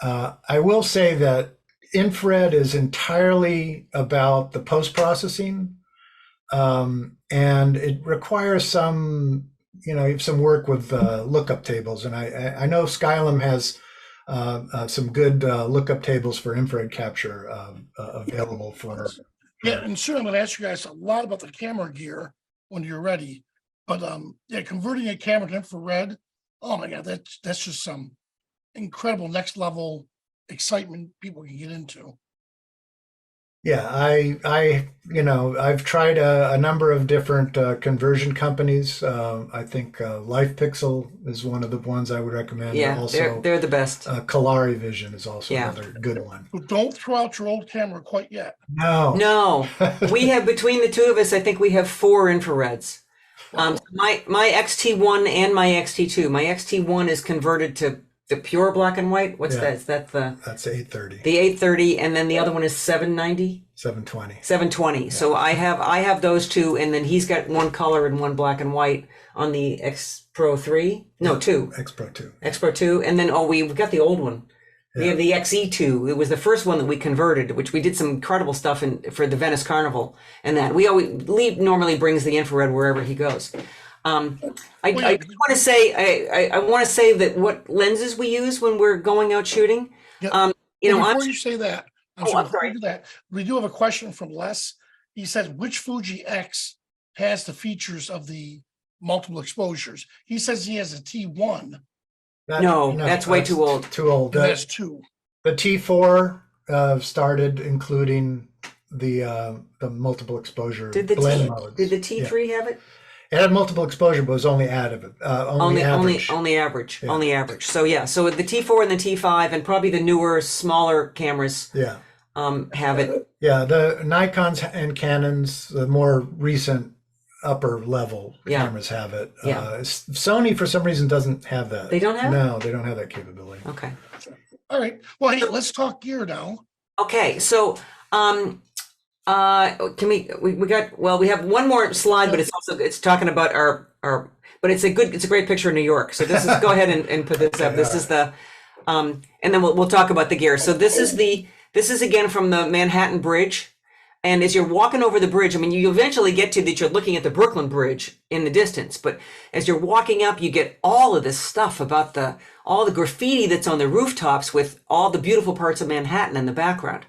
I will say that infrared is entirely about the post-processing, and it requires some work with lookup tables. And I know Skylum has some good lookup tables for infrared capture available for. Yeah, and sure, I'm going to ask you guys a lot about the camera gear when you're ready. But converting a camera to infrared. Oh my God, that's just some incredible next level excitement people can get into. Yeah, I've tried a number of different conversion companies. I think LifePixel is one of the ones I would recommend. Yeah, also, they're the best. Kalari Vision is also another good one. But don't throw out your old camera quite yet. No. We have, between the two of us, I think we have 4 infrareds. My XT1 and my XT2. My XT1 is converted to the pure black and white. What's that? Is that that's 830. The 830, and then the other one is 790? 720. 720. Yeah. So I have those two, and then he's got one color and one black and white on the X Pro 3. No, 2. X Pro 2. X Pro 2, and then we've got the old one. We have the XE2. It was the first one that we converted, which we did some incredible stuff for the Venice Carnival, and that Lee normally brings the infrared wherever he goes. I Well, want to say I want to say that what lenses we use when we're going out shooting. yeah. You know, Before you say that, I'm Oh, sorry, I'm before sorry. you do that, we do have a question from Les. He says, which Fuji X has the features of the multiple exposures? He says he has a T1, No, that's way too old. Too old. and that's two. The T4 started including the multiple exposure Did the blend T modes. did the T3 have it? It had multiple exposure, but it was only additive, only average. Only average. Yeah. Only average. So yeah, so the T4 and the T5 and probably the newer, smaller cameras Yeah. have it. Yeah, the Nikons and Canons, the more recent upper level Yeah. cameras have it. Yeah. Sony, for some reason, doesn't have that. They don't have it? No, they don't have that capability. Okay. All right. Well, hey, let's talk gear now. Okay, so can we got we have one more slide, but it's talking about our but it's a great picture of New York. So this is go ahead and put this up. This is the and then we'll talk about the gear. So this is again from the Manhattan Bridge. And as you're walking over the bridge, I mean, you eventually get to that you're looking at the Brooklyn Bridge in the distance, but as you're walking up, you get all of this stuff about all the graffiti that's on the rooftops with all the beautiful parts of Manhattan in the background.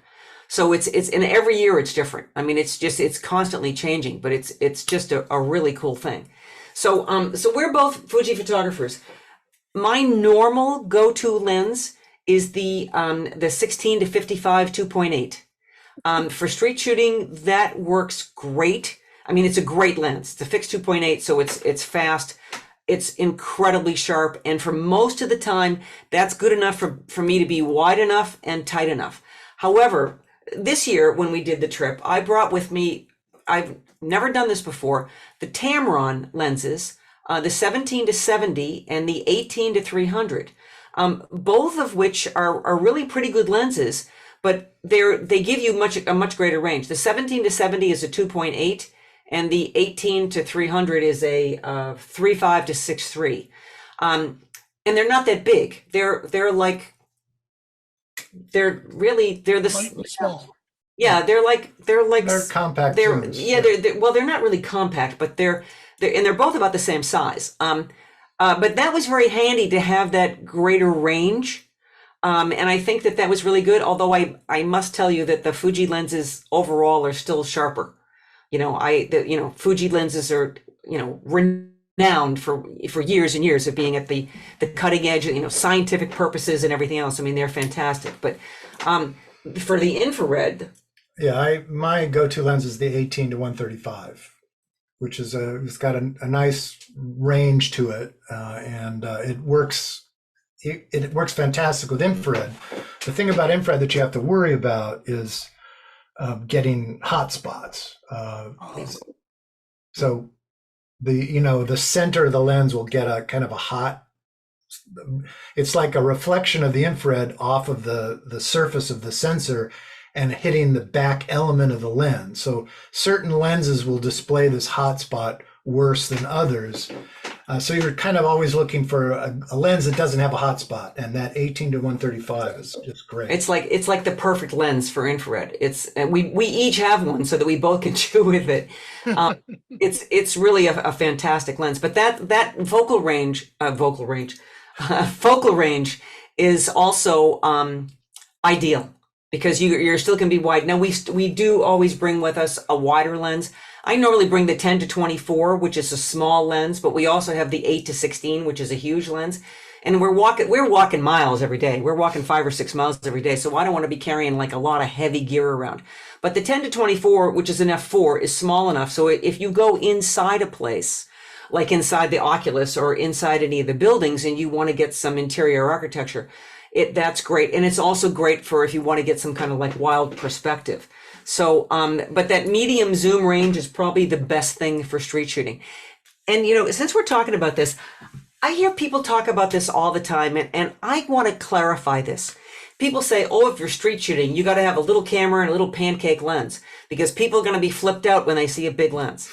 So it's and every year it's different. I mean, it's constantly changing, but it's just a really cool thing. So we're both Fuji photographers. My normal go-to lens is the 16 to 55 2.8. For street shooting, that works great. I mean, it's a great lens. It's a fixed 2.8, so it's fast. It's incredibly sharp. And for most of the time, that's good enough for me to be wide enough and tight enough. However, this year when we did the trip, I brought with me, I've never done this before, the Tamron lenses, the 17 to 70 and the 18 to 300, both of which are really pretty good lenses. But they give you a much greater range. The 17 to 70 is a 2.8, and the 18 to 300 is a 3.5 to 6.3. And they're not that big. They're Small. Yeah, They're compact. they're zooms. yeah they're not really compact, but they're both about the same size. But that was very handy to have that greater range. And I think that was really good. Although I must tell you that the Fuji lenses overall are still sharper. Fuji lenses are, renowned for years and years of being at the cutting edge, scientific purposes and everything else. I mean, they're fantastic. But for the infrared. Yeah, my go-to lens is the 18 to 135, which is it's got a nice range to it, and it works. It works fantastic with infrared. The thing about infrared that you have to worry about is getting hot spots. So the center of the lens will get a kind of a hot. It's like a reflection of the infrared off of the surface of the sensor and hitting the back element of the lens. So certain lenses will display this hot spot worse than others. So you're kind of always looking for a lens that doesn't have a hot spot, and that 18 to 135 is just great. It's like the perfect lens for infrared. We each have one so that we both can chew with it. It's really a fantastic lens. But that focal range is also ideal because you're still can be wide. Now we do always bring with us a wider lens. I normally bring the 10 to 24, which is a small lens, but we also have the 8 to 16, which is a huge lens. And we're walking miles every day. We're walking 5 or 6 miles every day. So I don't want to be carrying like a lot of heavy gear around. But the 10 to 24, which is an f4, is small enough. So if you go inside a place, like inside the Oculus or inside any of the buildings, and you want to get some interior architecture, that's great. And it's also great for if you want to get some kind of like wild perspective. So, but that medium zoom range is probably the best thing for street shooting. And, since we're talking about this, I hear people talk about this all the time, and I want to clarify this. People say, oh, if you're street shooting, you got to have a little camera and a little pancake lens because people are going to be flipped out when they see a big lens.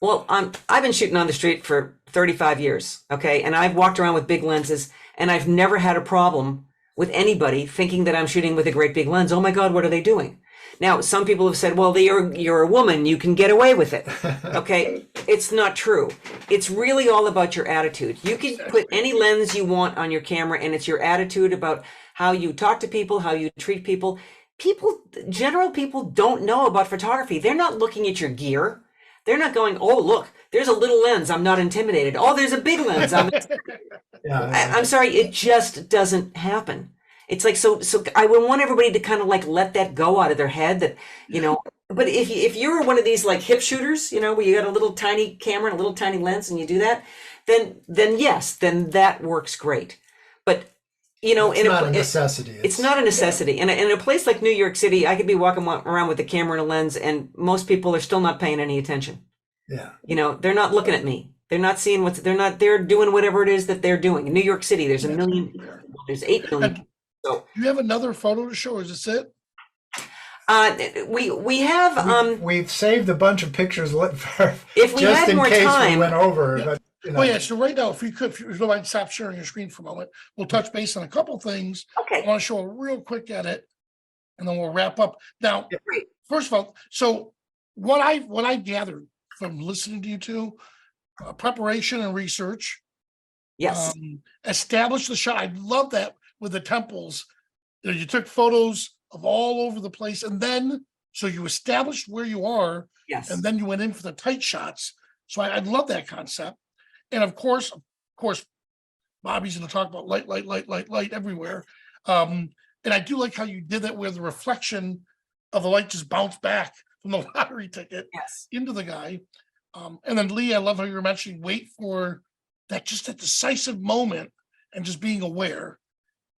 Well, I've been shooting on the street for 35 years, okay? And I've walked around with big lenses, and I've never had a problem with anybody thinking that I'm shooting with a great big lens. Oh my God, what are they doing? Now, some people have said, well, you're a woman, you can get away with it. Okay, it's not true. It's really all about your attitude. You can put any lens you want on your camera, and it's your attitude about how you talk to people, how you treat people. General people don't know about photography. They're not looking at your gear. They're not going, oh, look, there's a little lens, I'm not intimidated. Oh, there's a big lens, I'm sorry, it just doesn't happen. It's like, so I would want everybody to kind of like let that go out of their head, that, you know, but if you're one of these like hip shooters, you know, where you got a little tiny camera and a little tiny lens and you do that, then yes, then that works great. But, you know, it's not a necessity. It's not a necessity. And in a place like New York City, I could be walking around with a camera and a lens, and most people are still not paying any attention. Yeah. You know, they're not looking at me. They're not seeing they're doing whatever it is that they're doing. In New York City, there's 1 million, there's 8 million. So you have another photo to show, or is this it? We have we've saved a bunch of pictures if we just had in more case time. we went over. Yeah. But, you know. Well, yeah. So right now, if you don't mind, stop sharing your screen for a moment. We'll touch base on a couple things. Okay. I want to show a real quick edit, and then we'll wrap up. Now, Great. first of all, so what I gathered from listening to you two, preparation and research. Yes. Establish the shot. I love that with the temples. You took photos of all over the place, and then so you established where you are, Yes. and then you went in for the tight shots. So I love that concept. And of course, Bobby's going to talk about light everywhere. And I do like how you did that, where the reflection of the light just bounced back from the lottery ticket into the guy. And then Lee, I love how you were mentioning wait for that decisive moment and just being aware.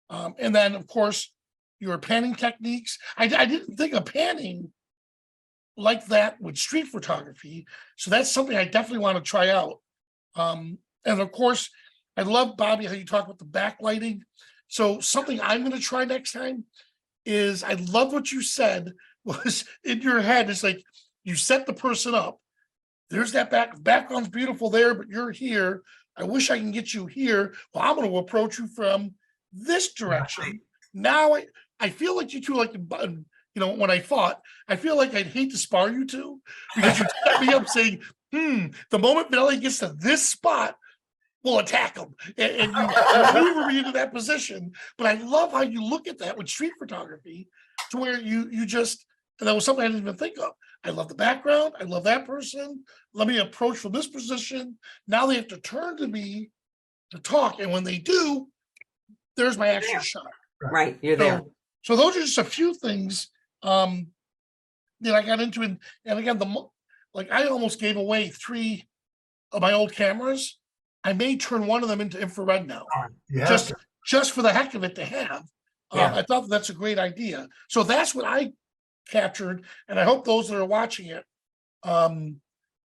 And then of course your panning techniques. I didn't think of panning like that with street photography. So that's something I definitely want to try out. And of course, I love, Bobby, how you talk about the backlighting. So something I'm going to try next time is, I love what you said was in your head. It's like you set the person up. There's that background's beautiful there, but you're here. I wish I can get you here. Well, I'm going to approach you from this direction. Now I feel like you two, like, you know, when I fought, I feel like I'd hate to spar you two, because you set me up saying, the moment Billy gets to this spot, we'll attack him. And you maneuver me into that position. But I love how you look at that with street photography, to where you just, and that was something I didn't even think of. I love the background. I love that person. Let me approach from this position. Now they have to turn to me to talk. And when they do, there's my actual shot. Right. You're there. So those are just a few things that I got into. And again, I almost gave away 3 of my old cameras. I may turn one of them into infrared now, just for the heck of it to have. I thought that's a great idea. So that's what I captured, and I hope those that are watching it,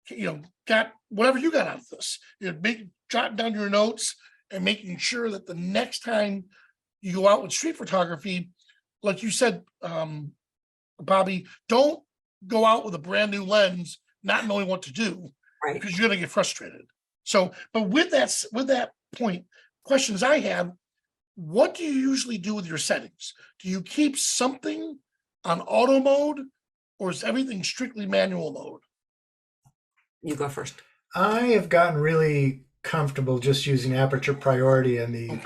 you know, got whatever you got out of this. You know, jotting down your notes and making sure that the next time you go out with street photography, like you said, Bobby, don't go out with a brand new lens, not knowing what to do, Right. because you're going to get frustrated. So, but with that point, questions I have: what do you usually do with your settings? Do you keep something on auto mode, or is everything strictly manual mode? You go first. I have gotten really comfortable just using aperture priority and the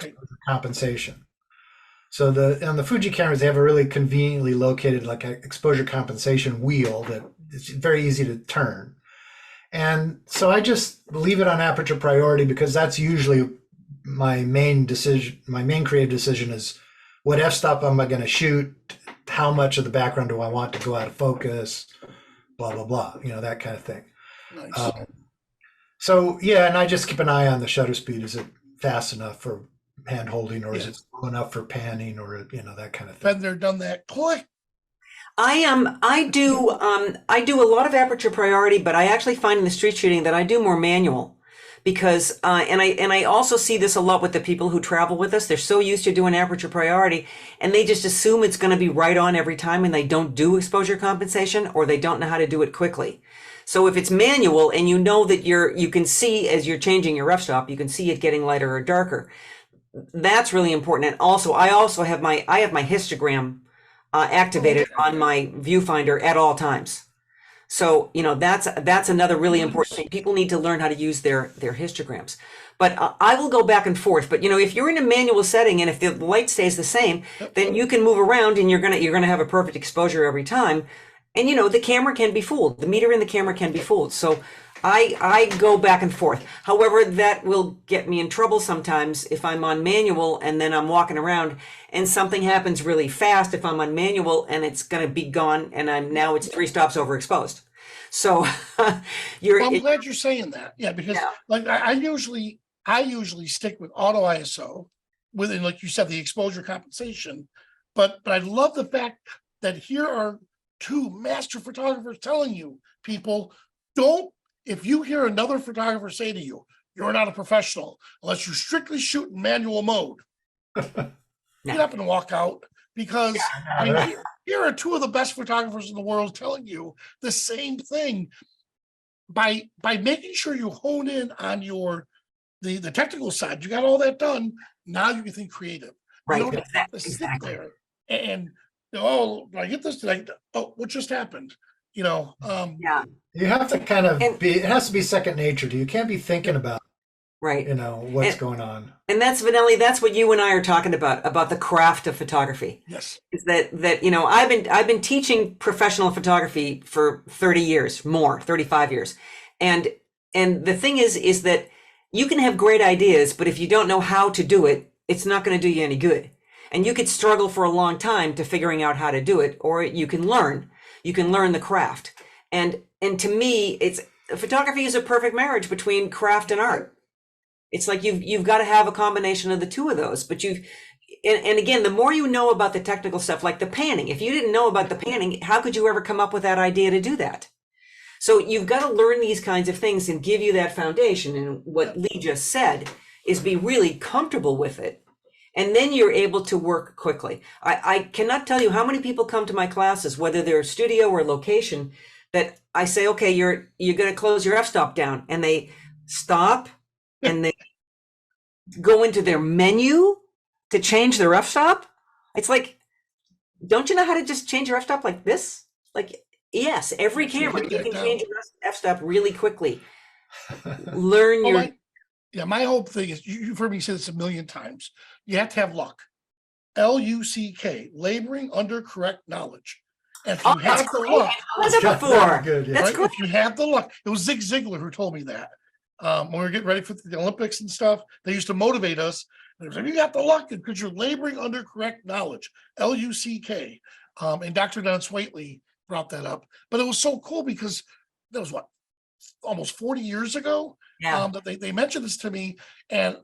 compensation. So on the Fuji cameras, they have a really conveniently located like an exposure compensation wheel that is very easy to turn. And so I just leave it on aperture priority, because that's usually my main decision. My main creative decision is what f-stop am I going to shoot? How much of the background do I want to go out of focus? Blah, blah, blah, you know, that kind of thing. Nice. So yeah, and I just keep an eye on the shutter speed. Is it fast enough for hand holding, or is it slow enough for panning, or, you know, that kind of thing. Been there, done that. Click. I do a lot of aperture priority, but I actually find in the street shooting that I do more manual, because and I also see this a lot with the people who travel with us. They're so used to doing aperture priority, and they just assume it's going to be right on every time, and they don't do exposure compensation, or they don't know how to do it quickly. So if it's manual, and you know that you can see as you're changing your f-stop, you can see it getting lighter or darker. That's really important. And also, I have my histogram activated on my viewfinder at all times. So, that's another really important thing. People need to learn how to use their histograms. But I will go back and forth. But if you're in a manual setting and if the light stays the same, then you can move around and you're gonna have a perfect exposure every time. And the camera can be fooled. The meter in the camera can be fooled. So I go back and forth. However, that will get me in trouble sometimes if I'm on manual and then I'm walking around and something happens really fast if I'm on manual and it's going to be gone and it's 3 stops overexposed. So I'm glad you're saying that. Yeah, because like I usually stick with auto ISO within, like you said, the exposure compensation. But I love the fact that here are 2 master photographers telling you, people, if you hear another photographer say to you, you're not a professional unless you strictly shoot in manual mode, get up and walk out, because here are 2 of the best photographers in the world telling you the same thing. By making sure you hone in on the technical side, you got all that done. Now you can think creative. Right. You don't have to sit there and do I get this tonight? Oh, what just happened? You have to kind of it has to be second nature to you. You can't be thinking about what's going on. And that's Vanelli, that's what you and I are talking about the craft of photography. Yes. Is that I've been teaching professional photography for 30 years, 35 years. And the thing is that you can have great ideas, but if you don't know how to do it, it's not going to do you any good. And you could struggle for a long time to figuring out how to do it, or you can learn the craft. And to me, photography is a perfect marriage between craft and art. It's like you've got to have a combination of the 2 of those. But and again, the more you know about the technical stuff, like the panning, if you didn't know about the panning, how could you ever come up with that idea to do that? So you've got to learn these kinds of things and give you that foundation. And what Lee just said is be really comfortable with it. And then you're able to work quickly. I cannot tell you how many people come to my classes, whether they're studio or location, that I say, okay, you're going to close your f-stop down, and they stop and they go into their menu to change their f-stop. It's like, don't you know how to just change your f-stop like this? Like, yes, every camera, you can change your f-stop really quickly. Learn my whole thing is, you've heard me say this a million times. You have to have luck. LUCK, laboring under correct knowledge. And if you have the luck, if you have the luck, it was Zig Ziglar who told me that. When we were getting ready for the Olympics and stuff, they used to motivate us. And they said, you got the luck because you're laboring under correct knowledge. LUCK. And Dr. Don Swatley brought that up. But it was so cool because that was almost 40 years ago that they mentioned this to me. And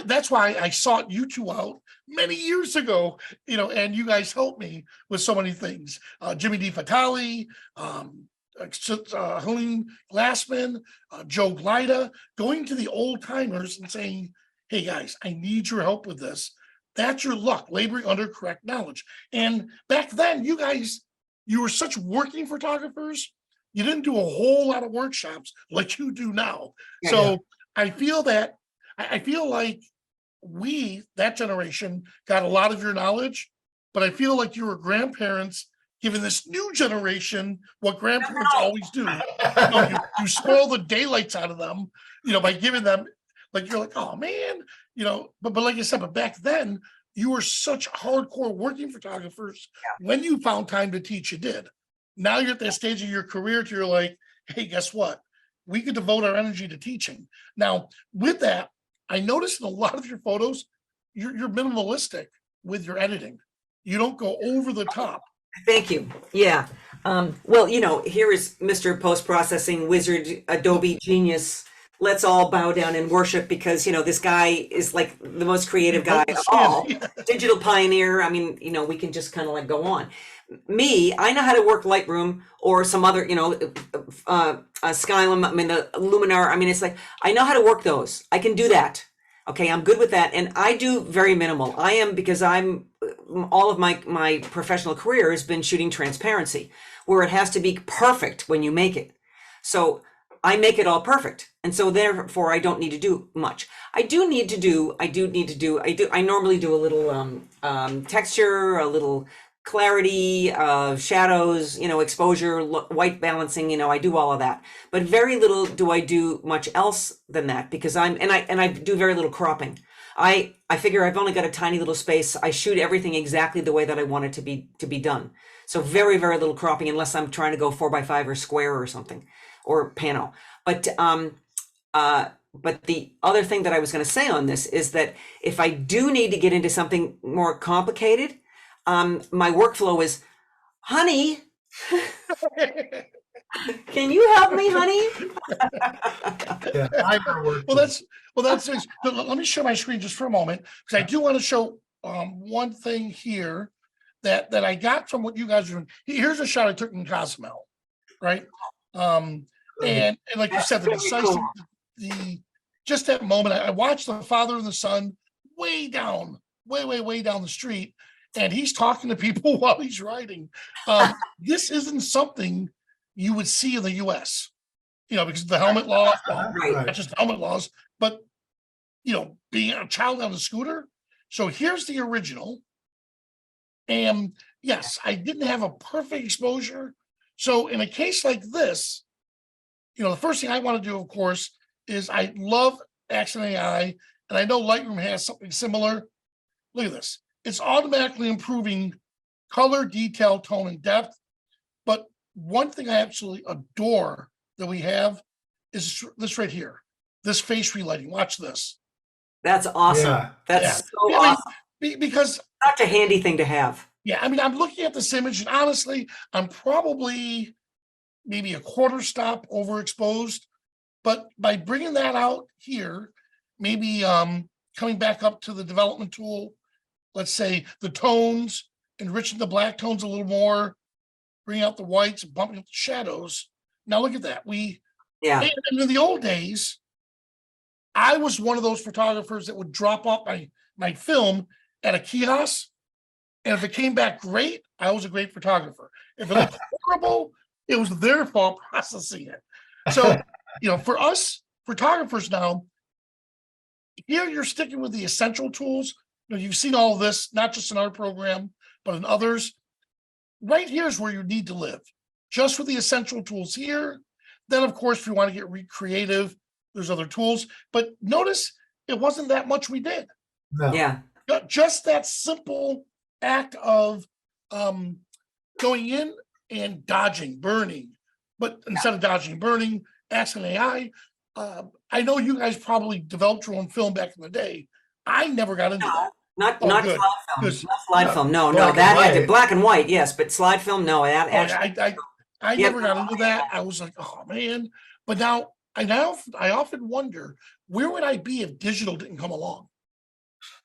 that's why I sought you 2 out many years ago, and you guys helped me with so many things. Jimmy D. Fatale, Helene Glassman, Joe Glida, going to the old timers and saying, hey guys, I need your help with this. That's your luck, laboring under correct knowledge. And back then, you were such working photographers. You didn't do a whole lot of workshops like you do now. I feel like that generation, got a lot of your knowledge, but I feel like you were grandparents giving this new generation what grandparents always do. You spoil the daylights out of them, by giving them, like, you're like, oh man, but like I said, but back then you were such hardcore working photographers. When you found time to teach, you did. Now you're at that stage of your career to you're like, hey, guess what? We could devote our energy to teaching. Now, with that, I noticed in a lot of your photos, you're minimalistic with your editing. You don't go over the top. Thank you. Yeah. Well, here is Mr. Post-Processing Wizard, Adobe Genius. Let's all bow down and worship because, this guy is like the most creative guy of all. Digital pioneer. I mean, we can just kind of like go on. Me, I know how to work Lightroom or some other, Skylum, the Luminar. It's like, I know how to work those. I can do that. Okay, I'm good with that. And I do very minimal. I am, because all of my professional career has been shooting transparency, where it has to be perfect when you make it. So I make it all perfect. And so therefore I don't need to do much. I normally do a little texture, a little clarity, shadows, exposure, white balancing, I do all of that. But very little do I do much else than that, because I do very little cropping. I figure I've only got a tiny little space. I shoot everything exactly the way that I want it to be done. So very, very little cropping, unless I'm trying to go 4x5 or square or something, or pano. But the other thing that I was going to say on this is that if I do need to get into something more complicated, my workflow is, honey, can you help me, honey? Yeah, That's let me share my screen just for a moment, because I do want to show one thing here that I got from what you guys are doing. Here's a shot I took in Cozumel, right? And like you said, the decisive, just that moment, I watched the father and the son way down the street, and he's talking to people while he's riding. This isn't something you would see in the US, because of the helmet law, Right. not just helmet laws, but being a child on a scooter. So here's the original. And yes, I didn't have a perfect exposure. So in a case like this, the first thing I want to do, of course, is I love Action AI, and I know Lightroom has something similar. Look at this. It's automatically improving color, detail, tone, and depth. But one thing I absolutely adore that we have is this right here, this face relighting. Watch this. That's awesome. Yeah. That's so awesome. Because such a handy thing to have. Yeah, I mean, I'm looking at this image, and honestly, I'm probably maybe a quarter stop overexposed. But by bringing that out here, maybe coming back up to the development tool, let's say the tones, enriching the black tones a little more, bringing out the whites, bumping up the shadows. Now look at that. And in the old days, I was one of those photographers that would drop off my film at a kiosk, and if it came back great, I was a great photographer. If it looked horrible, it was their fault processing it. So, for us photographers now, here you're sticking with the essential tools. You've seen all of this, not just in our program, but in others. Right here is where you need to live, just with the essential tools here. Then, of course, if you want to get creative, there's other tools. But notice it wasn't that much we did. No. Yeah. Just that simple act of going in and dodging, burning. But instead of dodging and burning, Action AI. I know you guys probably developed your own film back in the day. I never got into that. Not good. slide film. Not slide film. No, Black and that had to white. black and white, yes, but slide film, no. That actually, I Yeah. never got into that. I was like, oh man. But now I often wonder, where would I be if digital didn't come along?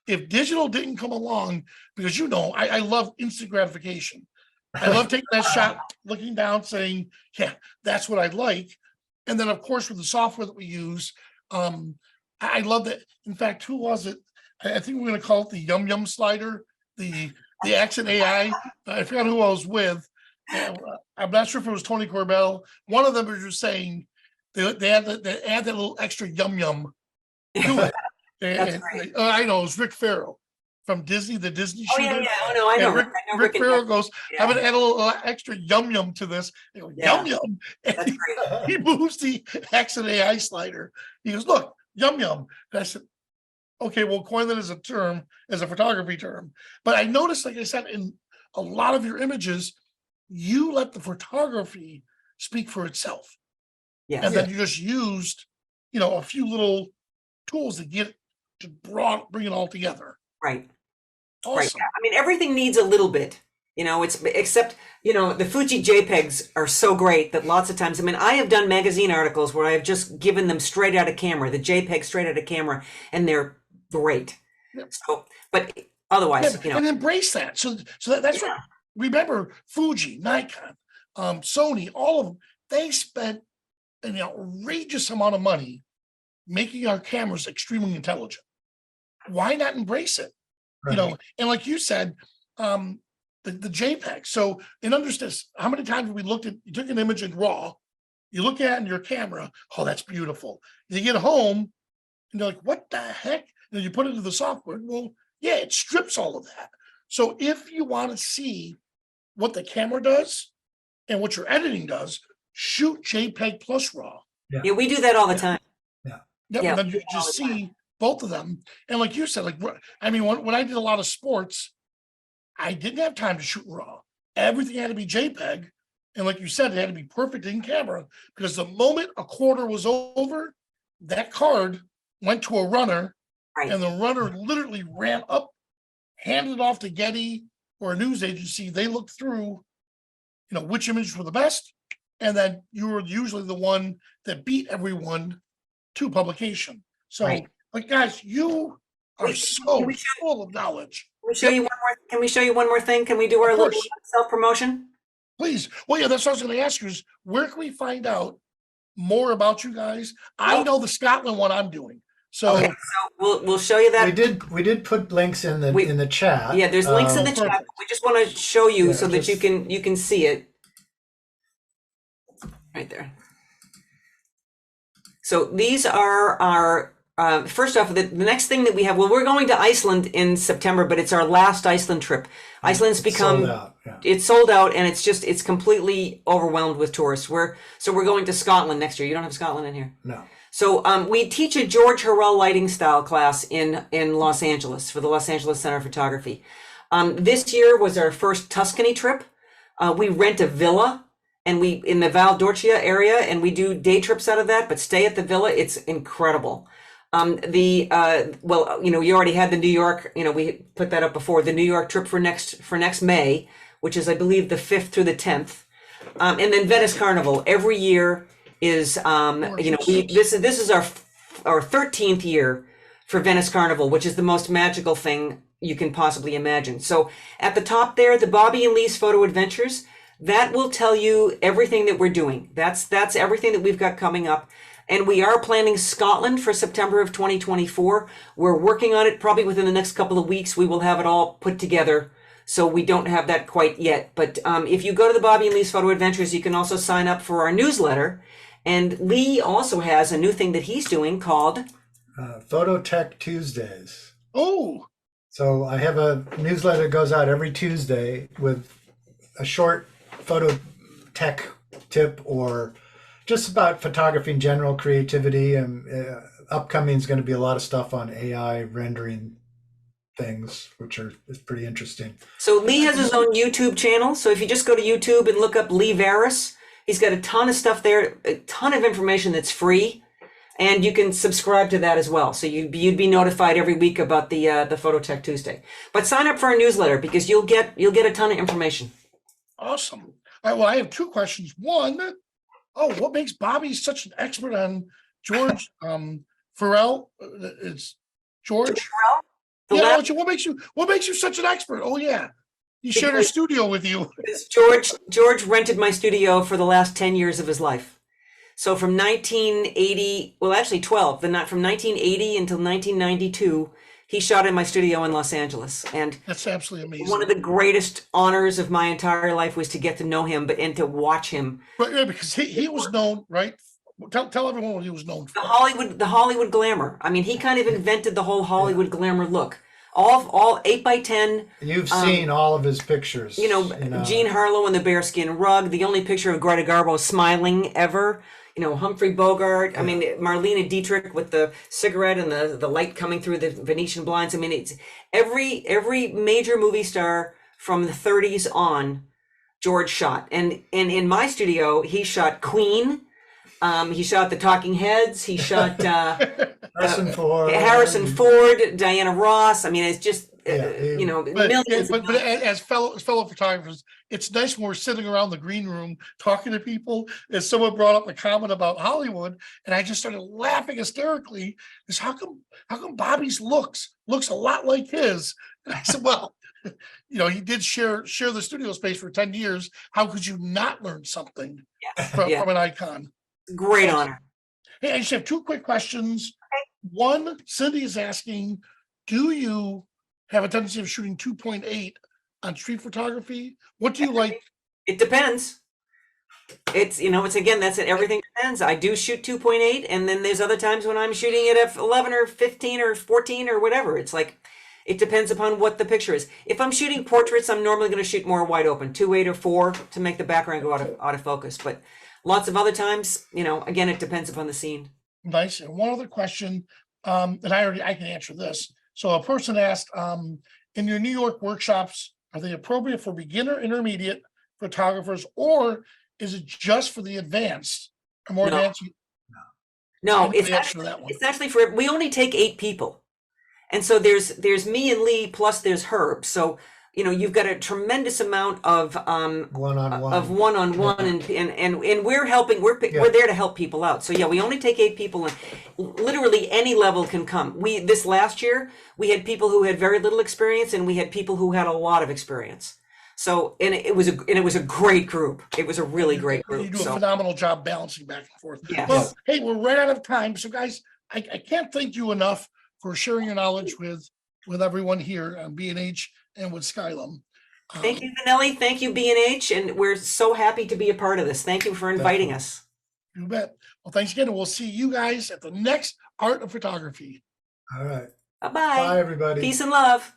If digital didn't come along, because I love instant gratification. I love taking that shot, looking down, saying, yeah, that's what I like. And then, of course, with the software that we use, I love that. In fact, who was it? I think we're going to call it the Yum Yum slider, the Action AI. I forgot who I was with. I'm not sure if it was Tony Corbell. One of them was just saying they add that little extra yum yum to it. That's great. I know, it was Rick Farrell from Disney, the Disney Oh shooter. yeah, yeah. Oh no, I know. And Rick Farrell goes, Yeah. I'm gonna add a little extra yum yum to this. They go, yum yum. And That's great. he moves the Action AI slider. He goes, look, yum yum. And I said, okay, we'll coin that as a term, as a photography term. But I noticed, like I said, in a lot of your images, you let the photography speak for itself. Yes. And then you just used, a few little tools to bring it all together. Right. Awesome. Right. I mean, everything needs a little bit, except, the Fuji JPEGs are so great that lots of times, I have done magazine articles where I've just given them straight out of camera, the JPEG straight out of camera, and they're great. Yep. So, but otherwise, and embrace that. So that's what, remember Fuji, Nikon, Sony, all of them, they spent an outrageous amount of money making our cameras extremely intelligent. Why not embrace it? Right. And like you said, the JPEG. So understand, how many times have we looked at, you took an image in RAW, you look at it in your camera, oh, that's beautiful. You get home and you're like, what the heck? And then you put it into the software. Well, yeah, it strips all of that. So if you want to see what the camera does and what your editing does, shoot JPEG plus RAW. Yeah, we do that all the time. Yep, Yeah, and then you we do all just the time. see both of them. And like you said, like, I mean, when I did a lot of sports, I didn't have time to shoot RAW. Everything had to be JPEG. And like you said, it had to be perfect in camera, because the moment a quarter was over, that card went to a runner, Right. and the runner literally ran up, handed it off to Getty or a news agency. They looked through, which images were the best. And then you were usually the one that beat everyone to publication. So, Right. like, guys, you are Can so we show- full of knowledge. Can we show you one more? Can we show you one more thing? Can we do our Of little course. self-promotion? Please. Well, yeah, that's what I was going to ask you, is where can we find out more about you guys? I know the Scotland one I'm doing. So, Okay, so we'll show you that. We did put links in the chat. Yeah, there's links in the chat. perfect. We just want to show you Yeah, so that just- you can see it. Right there. So these are our first off, the next thing that we have. Well, we're going to Iceland in September, but it's our last Iceland trip. Iceland's become sold out. Yeah. it's sold out, and it's completely overwhelmed with tourists. We're going to Scotland next year. You don't have Scotland in here. No. So we teach a George Hurrell lighting style class in Los Angeles for the Los Angeles Center of Photography. This year was our first Tuscany trip. We rent a villa, and we in the Val d'Orcia area, and we do day trips out of that, but stay at the villa. It's incredible. You already had the New York, we put that up before, the New York trip for next May, which is, I believe, the 5th through the 10th. And then Venice Carnival every year is, this is our 13th year for Venice Carnival, which is the most magical thing you can possibly imagine. So at the top there, the Bobbie and Lee's Photo Adventures, that will tell you everything that we're doing. That's everything that we've got coming up. And we are planning Scotland for September of 2024. We're working on it. Probably within the next couple of weeks, we will have it all put together. So we don't have that quite yet. But if you go to the Bobbie and Lee's Photo Adventures, you can also sign up for our newsletter. And Lee also has a new thing that he's doing called Photo Tech Tuesdays. Oh, So I have a newsletter that goes out every Tuesday with a short photo tech tip, or just about photography in general, creativity, and upcoming is going to be a lot of stuff on AI rendering things, which is pretty interesting. So Lee has his own YouTube channel. So if you just go to YouTube and look up Lee Varis, he's got a ton of stuff there, a ton of information that's free, and you can subscribe to that as well. So you'd be notified every week about the Photo Tech Tuesday. But sign up for our newsletter, because you'll get a ton of information. awesome. All right, well, I have two questions. One, what makes Bobby such an expert on George Farrell? It's George. The Yeah, last- what makes you such an expert? Oh yeah, he shared a studio with you. George rented my studio for the last 10 years of his life. So from 1980, well, actually 12, not from 1980 until 1992, he shot in my studio in Los Angeles. And That's absolutely amazing. one of the greatest honors of my entire life was to get to know him, and to watch him. Right, because he was known, right? Tell everyone what he was known for. The Hollywood glamour. I mean, he kind of invented the whole Hollywood glamour look. All 8x10. You've seen all of his pictures. Jean Harlow in the bearskin rug, the only picture of Greta Garbo smiling ever. Humphrey Bogart. I mean, Marlene Dietrich with the cigarette and the light coming through the Venetian blinds. I mean, it's every major movie star from the 30s on, George shot. And in my studio, he shot Queen. He shot the Talking Heads. He shot Harrison Ford, Diana Ross. I mean, it's just millions. But as fellow photographers, it's nice when we're sitting around the green room talking to people. As someone brought up a comment about Hollywood, and I just started laughing hysterically. Is how come Bobby's looks a lot like his? And I said, well, he did share the studio space for 10 years. How could you not learn something from an icon? Great honor. Hey, I just have two quick questions. One, Cindy is asking, do you have a tendency of shooting 2.8 on street photography? What do you like? It depends. It's again, that's it. Everything depends. I do shoot 2.8, and then there's other times when I'm shooting it at 11 or 15 or 14 or whatever. It's like, It depends upon what the picture is. If I'm shooting portraits, I'm normally going to shoot more wide open, 2.8 or 4 to make the background go out of focus. But lots of other times, you know, again, it depends upon the scene. Nice. And one other question, and I can answer this. So a person asked, in your New York workshops, are they appropriate for beginner, intermediate photographers, or is it just for the advanced or more No. advanced? No, I didn't answer that one. it's actually for, we only take 8 people. And so there's me and Lee, plus there's Herb. So, you know, you've got a tremendous amount of one-on-one, and we're helping, we're there to help people out. So yeah, we only take 8 people, and literally any level can come. This last year, we had people who had very little experience, and we had people who had a lot of experience. So, and it was a great group. It was a really great group. You do a phenomenal job balancing back and forth. Yes. Well, hey, we're right out of time. So guys, I can't thank you enough for sharing your knowledge with everyone here on B&H and with Skylum. Thank you, Vanelli. Thank you, B&H. And we're so happy to be a part of this. Thank you for inviting us. You bet. Well, thanks again. And we'll see you guys at the next Art of Photography. All right. Bye-bye. Bye, everybody. Peace and love.